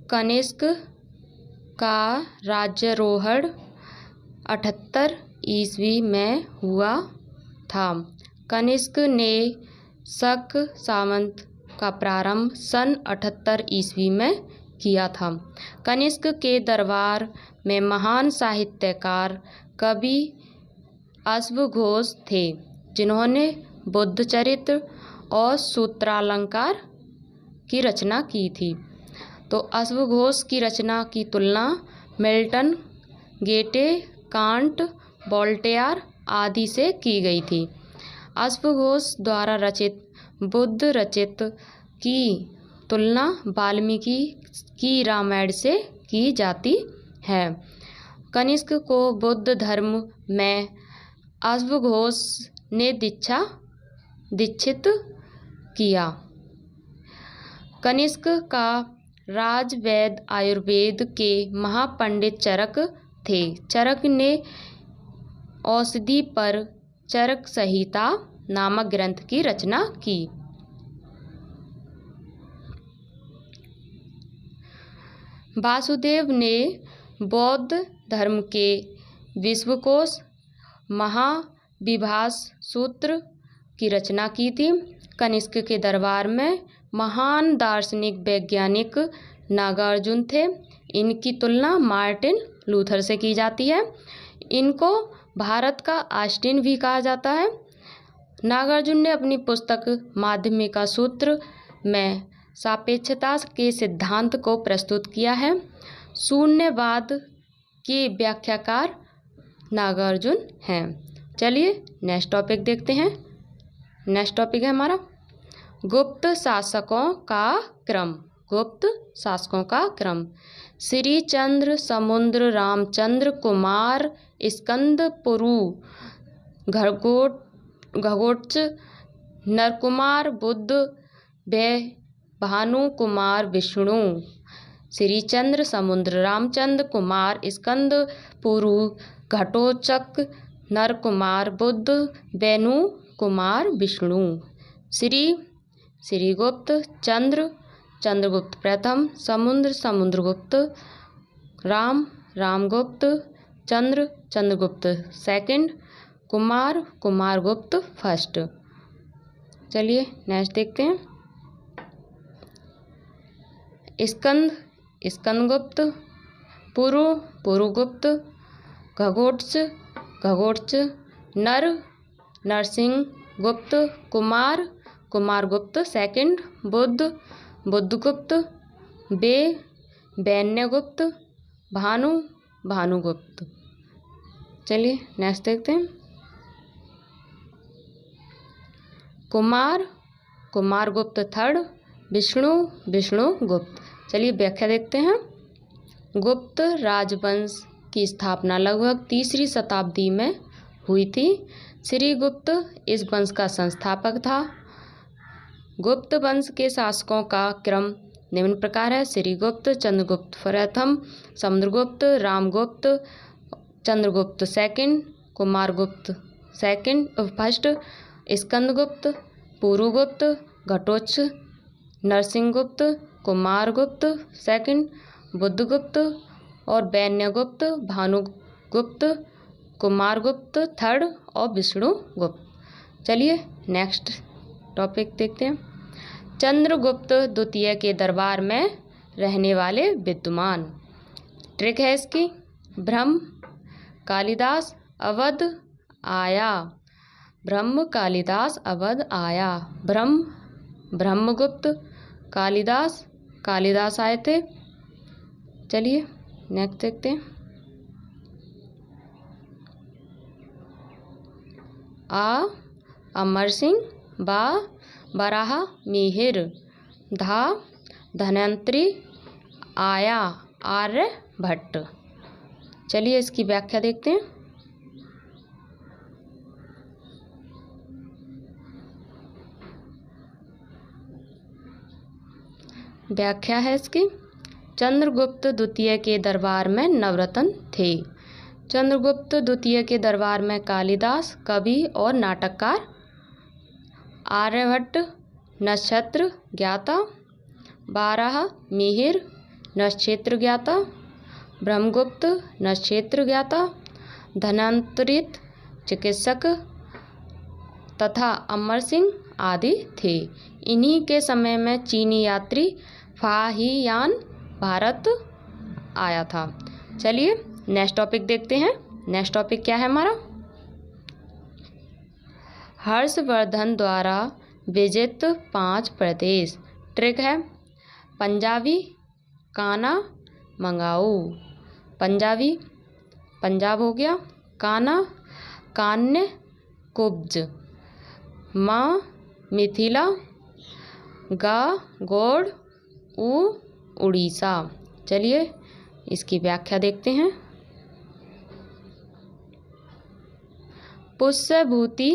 कनिष्क का राज्यारोहण 78 ईस्वी में हुआ था। कनिष्क ने शक सामंत का प्रारंभ सन 78 ईस्वी में किया था। कनिष्क के दरबार में महान साहित्यकार कवि अश्वघोष थे जिन्होंने बुद्धचरित्र और सूत्रालंकार की रचना की थी। तो अश्वघोष की रचना की तुलना मिल्टन, गेटे, कांट, वोल्टेयर आदि से की गई थी। अश्वघोष द्वारा रचित बुद्ध रचित की तुलना वाल्मीकि की रामायण से की जाती है। कनिष्क को बुद्ध धर्म में अश्वघोष ने दीक्षित किया। कनिष्क का राजवैद्य आयुर्वेद के महापंडित चरक थे। चरक ने औषधि पर चरक संहिता नामक ग्रंथ की रचना की। वासुदेव ने बौद्ध धर्म के विश्वकोश महाविभास सूत्र की रचना की थी। कनिष्क के दरबार में महान दार्शनिक वैज्ञानिक नागार्जुन थे। इनकी तुलना मार्टिन लूथर से की जाती है। इनको भारत का आइंस्टीन भी कहा जाता है। नागार्जुन ने अपनी पुस्तक माध्यमिका सूत्र में सापेक्षता के सिद्धांत को प्रस्तुत किया है। शून्यवाद के व्याख्याकार नागार्जुन हैं। चलिए नेक्स्ट टॉपिक देखते हैं। नेक्स्ट टॉपिक है हमारा गुप्त शासकों का क्रम। गुप्त शासकों का क्रम। श्री चंद्र समुद्र रामचंद्र कुमार स्कंदपुरु घगोत्स नरकुमार बुद्ध व भानु कुमार विष्णु। श्रीचंद्र समुद्र रामचंद्र कुमार स्कंदपुरु घटोत्कच नरकुमार बुद्ध वेणु कुमार विष्णु। श्रीगुप्त चंद्रगुप्त प्रथम, समुद्रगुप्त, रामगुप्त, चंद्रगुप्त सेकंड, कुमारगुप्त फर्स्ट। चलिए नेक्स्ट देखते हैं। स्कंदगुप्त, पुरुगुप्त, घगोत्कच, नरसिंहगुप्त, कुमारगुप्त सेकंड, बुद्धगुप्त, वैन्यगुप्त, भानुगुप्त। चलिए नेक्स्ट देखते हैं। कुमारगुप्त थर्ड, विष्णुगुप्त। चलिए व्याख्या देखते हैं। गुप्त राजवंश की स्थापना लगभग 3री शताब्दी में हुई थी। श्रीगुप्त इस वंश का संस्थापक था। गुप्त वंश के शासकों का क्रम निम्न प्रकार है। श्रीगुप्त, चंद्रगुप्त प्रथम, Samudragupta, Ramagupta, Chandragupta second, Kumaragupta second first, Skandagupta, Purugupta, Ghatotkacha, Narasimhagupta, Kumaragupta second, Buddhagupta और वैन्यगुप्त, भानुगुप्त, कुमारगुप्त थर्ड और विष्णुगुप्त। चलिए नेक्स्ट टॉपिक देखते हैं। चंद्रगुप्त द्वितीय के दरबार में रहने वाले विद्वान। ट्रिक है इसकी। ब्रह्म कालिदास अवध आया। ब्रह्मगुप्त कालिदास आए थे। चलिए नेक्स्ट देखते हैं। अमर सिंह, बराह मिहिर, धन्वंतरी, आर्यभट्ट। चलिए इसकी व्याख्या देखते हैं। व्याख्या है इसकी। चंद्रगुप्त द्वितीय के दरबार में नवरत्न थे। चंद्रगुप्त द्वितीय के दरबार में कालिदास कवि और नाटककार, आर्यभट्ट नक्षत्र ज्ञाता, बारह मिहिर नक्षत्र ज्ञाता, ब्रह्मगुप्त नक्षत्र ज्ञाता, धन्वंतरी चिकित्सक तथा अमर सिंह आदि थे। इन्हीं के समय में चीनी यात्री फाहियान भारत आया था। चलिए नेक्स्ट टॉपिक देखते हैं। नेक्स्ट टॉपिक क्या है हमारा? हर्षवर्धन द्वारा विजित 5 प्रदेश। ट्रिक है पंजाबी, काना, मंगाऊ, पंजाबी, पंजाब हो गया। काना, कान्य कुब्ज। माँ, मिथिला। गा, गौड़। उ, उड़ीसा। चलिए इसकी व्याख्या देखते हैं। पुष्यभूति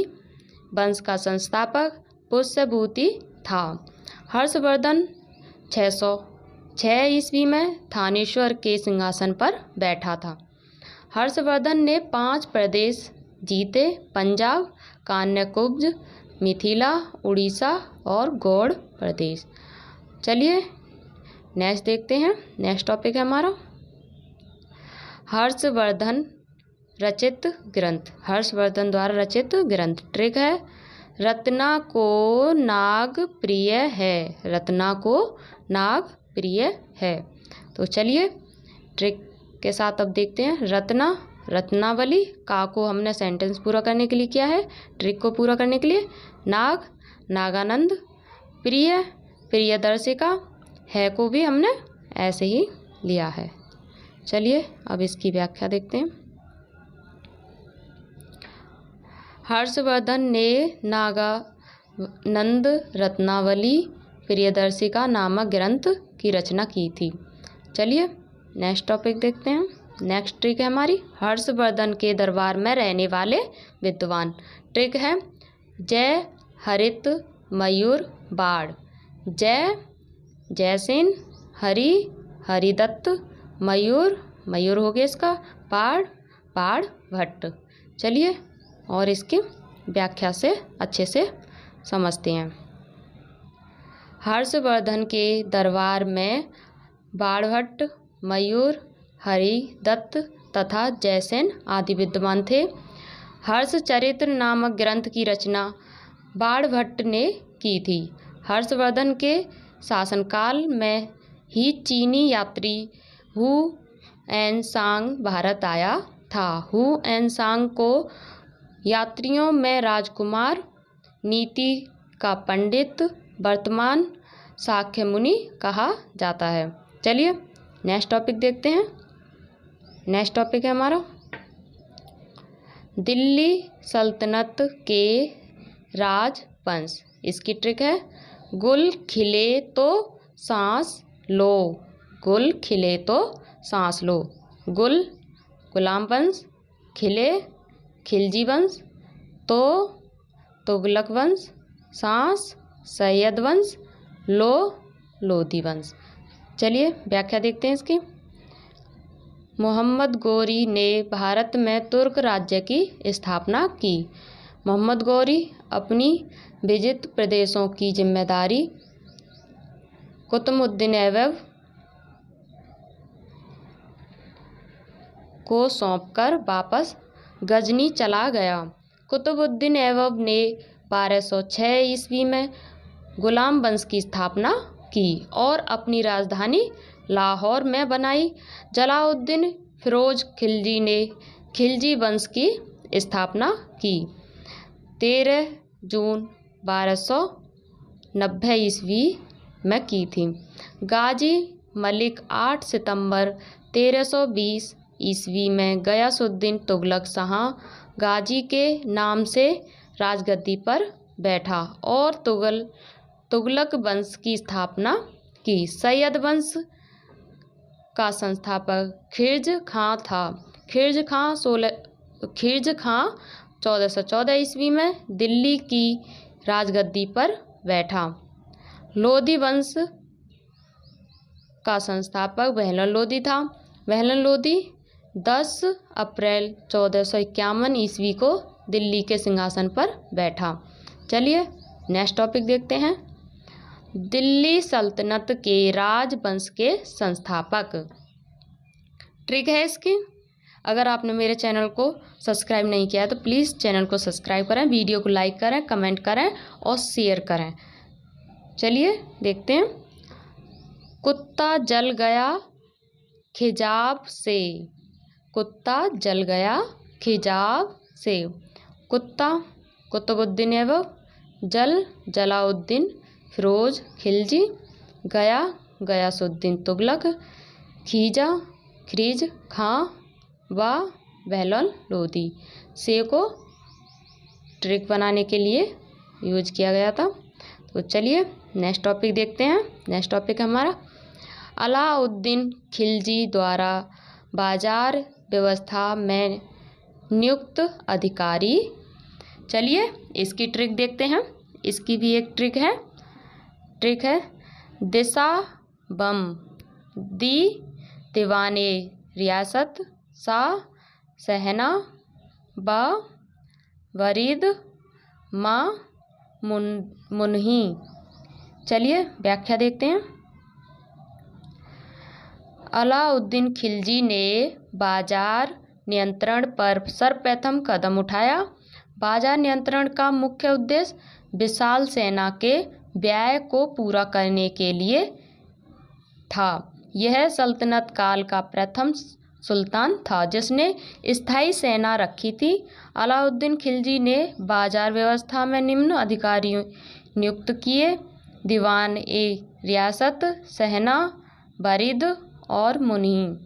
वंश का संस्थापक पुष्यभूति था। हर्षवर्धन 606 ईस्वी में थानेश्वर के सिंहासन पर बैठा था। हर्षवर्धन ने 5 प्रदेश जीते: पंजाब, कान्यकुब्ज, मिथिला, उड़ीसा और गौड़ प्रदेश। चलिए नेक्स्ट देखते हैं। नेक्स्ट टॉपिक है हमारा हर्षवर्धन रचित ग्रंथ। हर्षवर्धन द्वारा रचित ग्रंथ। ट्रिक है रत्ना को नाग प्रिय है। रत्ना को नाग प्रिय है। तो चलिए ट्रिक के साथ अब देखते हैं। रत्ना, रत्नावली। का को हमने सेंटेंस पूरा करने के लिए किया है, ट्रिक को पूरा करने के लिए। नाग, नागानंद। प्रिय, प्रियदर्शिका। है को भी हमने ऐसे ही लिया है। चलिए अब इसकी व्याख्या देखते हैं। हर्षवर्धन ने नागानंद रत्नावली प्रियदर्शिका नामक ग्रंथ की रचना की थी। चलिए नेक्स्ट टॉपिक देखते हैं। नेक्स्ट ट्रिक है हमारी हर्षवर्धन के दरबार में रहने वाले विद्वान। ट्रिक है जय, हरित, मयूर, बाढ़। जय, जयसेन। हरि, हरिदत्त। मयूर, मयूर हो गया इसका। बाढ़, बाढ़ भट्ट। चलिए और इसकी व्याख्या से अच्छे से समझते हैं। हर्षवर्धन के दरबार में बाढ़भट्ट, मयूर, हरिदत्त तथा जयसेन आदि विद्वान थे। हर्षचरित्र नामक ग्रंथ की रचना बाढ़भट्ट ने की थी। हर्षवर्धन के शासनकाल में ही चीनी यात्री हु एन सांग भारत आया था। हु एन सांग को यात्रियों में राजकुमार, नीति का पंडित, वर्तमान शाक्य मुनि कहा जाता है। चलिए नेक्स्ट टॉपिक देखते हैं। नेक्स्ट टॉपिक है हमारा दिल्ली सल्तनत के राजवंश। इसकी ट्रिक है गुल खिले तो सांस लो। गुल खिले तो सांस लो। गुल, गुलाम वंश। खिले, खिलजी वंश। तो, तुगलक वंश। सांस, सैयद वंश। लो, लोधी वंश। चलिए व्याख्या देखते हैं इसकी। मोहम्मद गौरी ने भारत में तुर्क राज्य की स्थापना की। मोहम्मद गौरी अपनी विजित प्रदेशों की जिम्मेदारी कुतुबुद्दीन ऐबक को सौंपकर वापस गजनी चला गया। कुतुबुद्दीन ऐबक ने 1206 ईस्वी में गुलाम वंश की स्थापना की और अपनी राजधानी लाहौर में बनाई। जलालुद्दीन फिरोज खिलजी ने खिलजी वंश की स्थापना की 13 जून 1290 ईस्वी में की थी। गाजी मलिक 8 सितंबर 1320 ईस्वी में गयासुद्दीन तुगलक शाह गाजी के नाम से राजगद्दी पर बैठा और तुगलक वंश की स्थापना की। सैयद वंश का संस्थापक खिर्ज खां था। खिर्ज खां 1414 ईस्वी में दिल्ली की राजगद्दी पर बैठा। लोधी वंश का संस्थापक बहलोन लोधी था। बहलोन लोधी 10 अप्रैल 1451 ईस्वी को दिल्ली के सिंहासन पर बैठा। चलिए नेक्स्ट टॉपिक देखते हैं। दिल्ली सल्तनत के राजवंश के संस्थापक। ट्रिक है इसकी, अगर आपने मेरे चैनल को सब्सक्राइब नहीं किया है तो प्लीज़ चैनल को सब्सक्राइब करें, वीडियो को लाइक करें, कमेंट करें और शेयर करें। चलिए देखते हैं। कुत्ता जल गया खिजाब से। कुत्ता जल गया खिजाब से। कुत्ता कुतुबुद्दीन ऐबक। जल जलालुद्दीन फिरोज खिलजी। गया गयासुद्दीन तुगलक। खीजा खिरीज खां व बहलोल लोदी। से को ट्रिक बनाने के लिए यूज किया गया था। तो चलिए नेक्स्ट टॉपिक देखते हैं। नेक्स्ट टॉपिक है हमारा अलाउद्दीन खिलजी द्वारा बाजार व्यवस्था में नियुक्त अधिकारी। चलिए इसकी ट्रिक देखते हैं। इसकी भी एक ट्रिक है दिशा बम दी दीवाने रियासत सा सहना ब वरीद माँ मुनही। चलिए व्याख्या देखते हैं। अलाउद्दीन खिलजी ने बाजार नियंत्रण पर सर्वप्रथम कदम उठाया। बाजार नियंत्रण का मुख्य उद्देश्य विशाल सेना के व्यय को पूरा करने के लिए था। यह सल्तनत काल का प्रथम सुल्तान था जिसने स्थायी सेना रखी थी। अलाउद्दीन खिलजी ने बाजार व्यवस्था में निम्न अधिकारी नियुक्त किए: दीवान ए रियासत, सहना, वरीद और मुनी।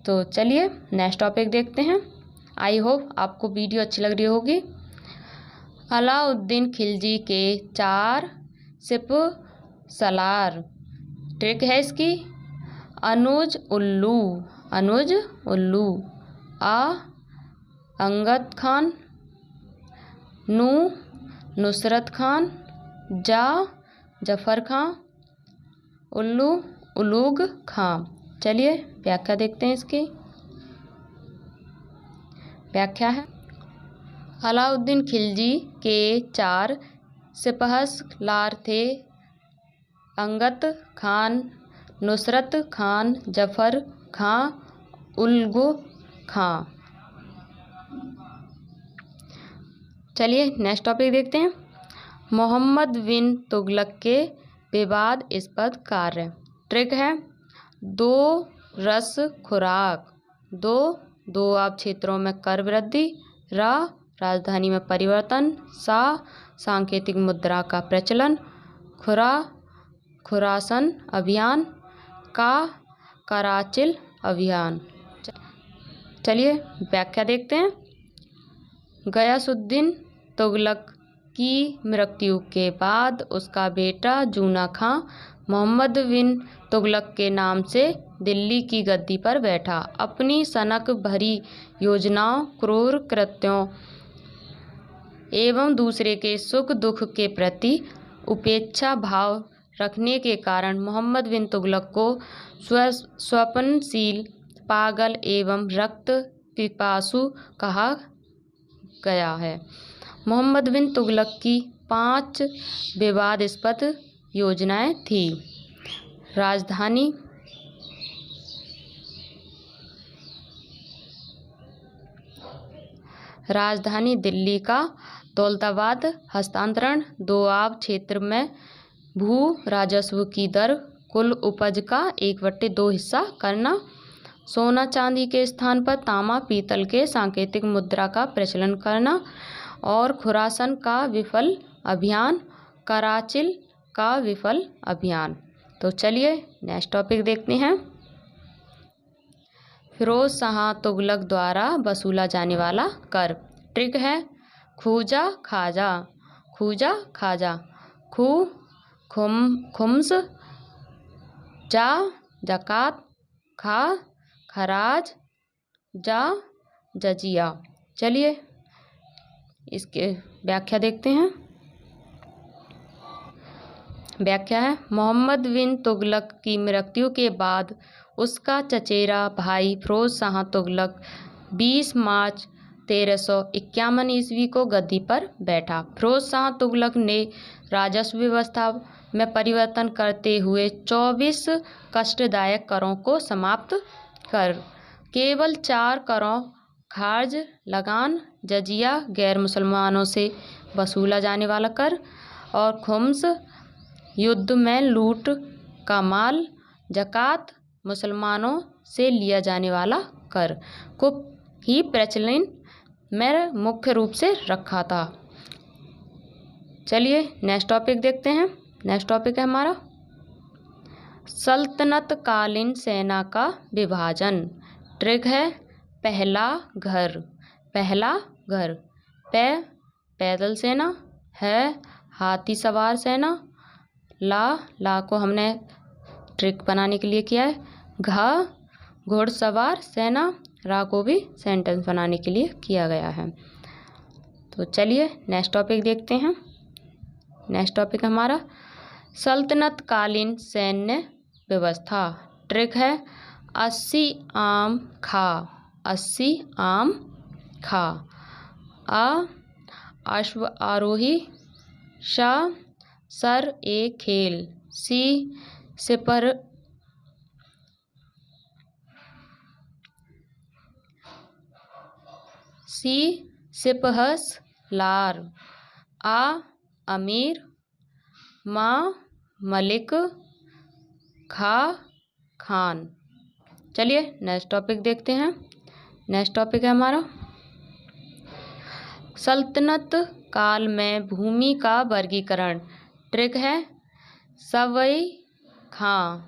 तो चलिए नेक्स्ट टॉपिक देखते हैं। आई होप आपको वीडियो अच्छी लग रही होगी। अलाउद्दीन खिलजी के 4 सिपहसालार। ट्रिक है इसकी अनुज उल्लू आ अंगद खान, नू नुसरत खान, जा जफर खां, उलूग खां। चलिए व्याख्या देखते हैं। इसकी व्याख्या है अलाउद्दीन खिलजी के 4 सिपहसालार थे: अंगद खान, नुसरत खान, जफर खां, उलूग खां। चलिए नेक्स्ट टॉपिक देखते हैं। मोहम्मद बिन तुगलक के विवादास्पद कार्य। ट्रिक है 2 रस खुराक, 2 आब क्षेत्रों में कर वृद्धि, राजधानी में परिवर्तन, सांकेतिक मुद्रा का प्रचलन, खुरासन अभियान, कराचिल अभियान। चलिए व्याख्या देखते हैं। गयासुद्दीन तुगलक की मृत्यु के बाद उसका बेटा जूना खां मोहम्मद बिन तुगलक के नाम से दिल्ली की गद्दी पर बैठा। अपनी सनक भरी योजनाओं, क्रूर कृत्यों एवं दूसरे के सुख दुख के प्रति उपेक्षा भाव रखने के कारण मोहम्मद बिन तुगलक को स्वप्नशील, पागल एवं रक्त पिपासु कहा गया है। मोहम्मद बिन तुगलक की 5 विवादास्पद योजनाएं थी: राजधानी दिल्ली का दौलताबाद हस्तांतरण, दोआब क्षेत्र में भू राजस्व की दर कुल उपज का 1/2 हिस्सा करना, सोना चांदी के स्थान पर तांबा पीतल के सांकेतिक मुद्रा का प्रचलन करना और खुरासन का विफल अभियान, कराचिल का विफल अभियान। तो चलिए नेक्स्ट टॉपिक देखते हैं। फिरोज शाह तुगलक द्वारा वसूला जाने वाला कर। ट्रिक है खूजा खाजा, खू खुम्स, जा जकात, खा खराज, जा जजिया। चलिए इसके व्याख्या देखते हैं। व्याख्या है मोहम्मद बिन तुगलक की मृत्यु के बाद उसका चचेरा भाई फिरोज शाह तुगलक 20 मार्च 1351 ईस्वी को गद्दी पर बैठा। फिरोज शाह तुगलक ने राजस्व व्यवस्था में परिवर्तन करते हुए 24 कष्टदायक करों को समाप्त कर केवल 4 करों खार्ज, लगान, जजिया गैर मुसलमानों से वसूला जाने वाला कर और खुम्स युद्ध में लूट का माल, जकात मुसलमानों से लिया जाने वाला कर को ही प्रचलन में मुख्य रूप से रखा था। चलिए नेक्स्ट टॉपिक देखते हैं। नेक्स्ट टॉपिक है हमारा सल्तनत कालीन सेना का विभाजन। ट्रिक है पहला घर, पहला घर। पैदल सेना, है हाथी सवार सेना, ला को हमने ट्रिक बनाने के लिए किया है। घुड़सवार सेना, रा को भी सेंटेंस बनाने के लिए किया गया है। तो चलिए नेक्स्ट टॉपिक देखते हैं। नेक्स्ट टॉपिक हमारा सल्तनत कालीन सैन्य व्यवस्था। ट्रिक है 80 आम खा, 80 आम खा। अश्व आरोही, सर ए खेल, सिपहस लार। अमीर, मलिक, खान। चलिए नेक्स्ट टॉपिक देखते हैं। नेक्स्ट टॉपिक है हमारा सल्तनत काल में भूमि का वर्गीकरण। ट्रिक है सवई खां,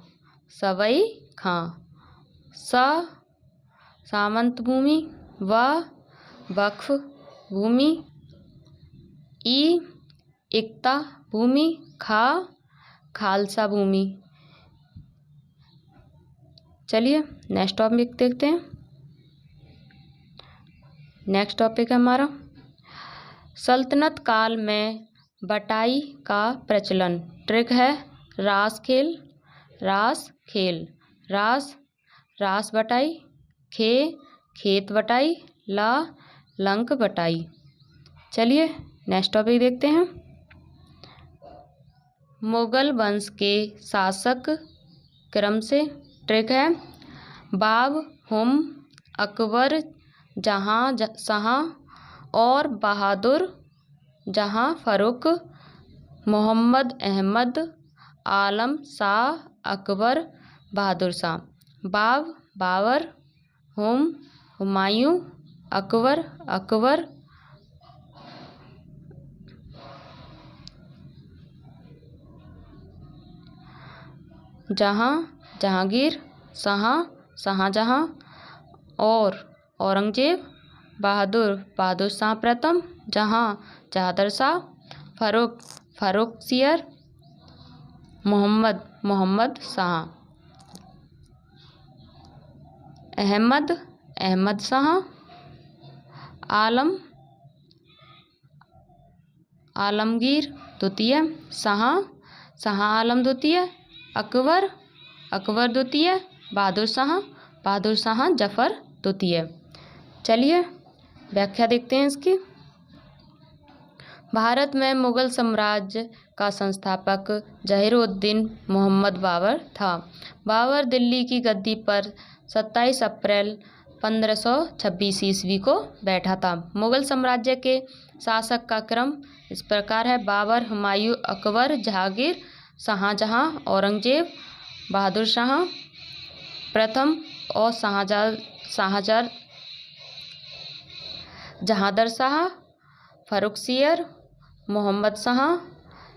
सामंत भूमि, वक्फ भूमि, इक्ता भूमि, खालसा भूमि। चलिए नेक्स्ट टॉपिक देखते हैं। नेक्स्ट टॉपिक है हमारा सल्तनत काल में बटाई का प्रचलन। ट्रिक है रास खेल, रास बटाई, खेत बटाई, लंक बटाई। चलिए नेक्स्ट टॉपिक देखते हैं। मुगल वंश के शासक क्रम से। ट्रिक है बाब, हुम, अकबर, शाह और बहादुर जहां, फर्रुख, मोहम्मद अहमद, आलम शाह, अकबर, बहादुर शाह। बाब, बाबर, हुमायूं, अकबर, जहांगीर, शाहजहां और औरंगजेब। बहादुर शाह प्रथम, जहादर शाह, फर्रुख सियर, मोहम्मद शाह, अहमद शाह, आलमगीर द्वितीय, शाह आलम द्वितीय, अकबर द्वितीय, बहादुर शाह जफर द्वितीय। चलिए व्याख्या देखते हैं इसकी। भारत में मुगल साम्राज्य का संस्थापक जहीरुद्दीन मोहम्मद बाबर था। बाबर दिल्ली की गद्दी पर 27 अप्रैल 1526 ईस्वी को बैठा था। मुगल साम्राज्य के शासक का क्रम इस प्रकार है बाबर, हुमायूं, अकबर, जहांगीर, शाहजहां, औरंगजेब, बहादुर शाह प्रथम और जहादर शाह, फर्रुख सियर, मोहम्मद शाह,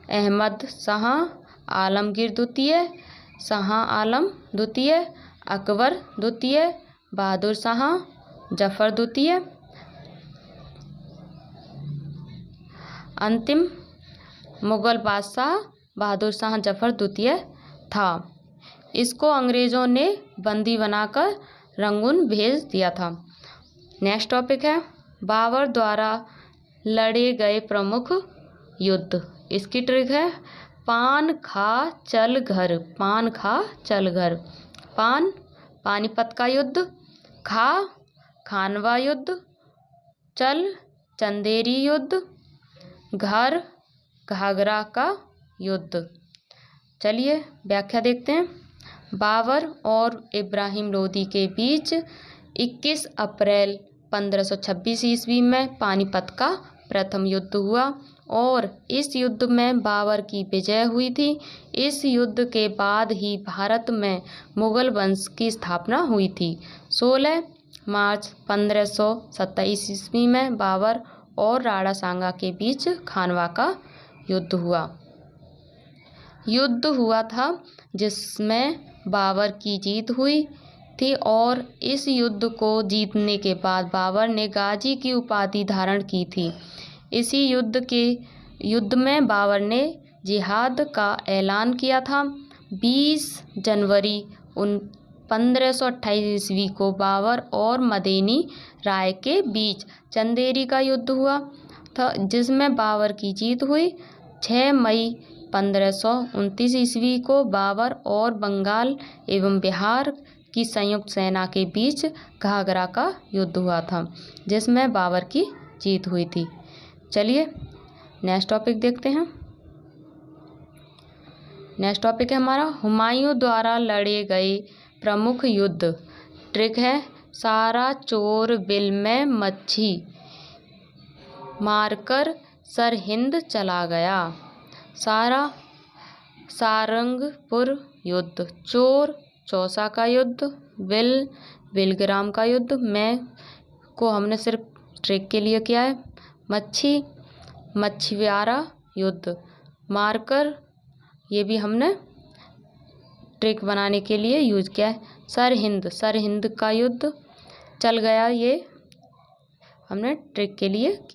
अहमद शाह, आलमगीर द्वितीय, शाह आलम द्वितीय, अकबर द्वितीय, बहादुर शाह जफर द्वितीय। अंतिम मुगल बादशाह बहादुर शाह जफर द्वितीय था। इसको अंग्रेज़ों ने बंदी बनाकर रंगून भेज दिया था। नेक्स्ट टॉपिक है बाबर द्वारा लड़े गए प्रमुख युद्ध। इसकी ट्रिक है पान खा चल घर, पानीपत का युद्ध, खानवा युद्ध, चंदेरी युद्ध, घर घाघरा का युद्ध। चलिए व्याख्या देखते हैं। बाबर और इब्राहिम लोदी के बीच 21 अप्रैल 1526 ईस्वी में पानीपत का प्रथम युद्ध हुआ और इस युद्ध में बाबर की विजय हुई थी। इस युद्ध के बाद ही भारत में मुगल वंश की स्थापना हुई थी। 16 मार्च 1527 ईस्वी में बाबर और राणा सांगा के बीच खानवा का युद्ध हुआ। युद्ध हुआ था जिसमें बाबर की जीत हुई थी और इस युद्ध को जीतने के बाद बाबर ने गाजी की उपाधि धारण की थी। इसी युद्ध में बाबर ने जिहाद का ऐलान किया था। 20 जनवरी 1528 ईस्वी को बाबर और मदेनी राय के बीच चंदेरी का युद्ध हुआ था जिसमें बाबर की जीत हुई। 6 मई 1529 ईस्वी को बाबर और बंगाल एवं बिहार की संयुक्त सेना के बीच घाघरा का युद्ध हुआ था जिसमें बाबर की जीत हुई थी। चलिए नेक्स्ट टॉपिक देखते हैं। नेक्स्ट टॉपिक है हमारा हुमायूं द्वारा लड़े गए प्रमुख युद्ध। ट्रिक है सारा चोर बिल में मच्छी मारकर सरहिंद चला गया। सारंगपुर युद्ध, चोर चौसा का युद्ध, बिलग्राम का युद्ध में को हमने सिर्फ ट्रिक के लिए किया है। मछियारा युद्ध, मारकर ये भी हमने ट्रिक बनाने के लिए यूज किया है। सरहिंद का युद्ध, चल गया ये हमने ट्रिक के लिए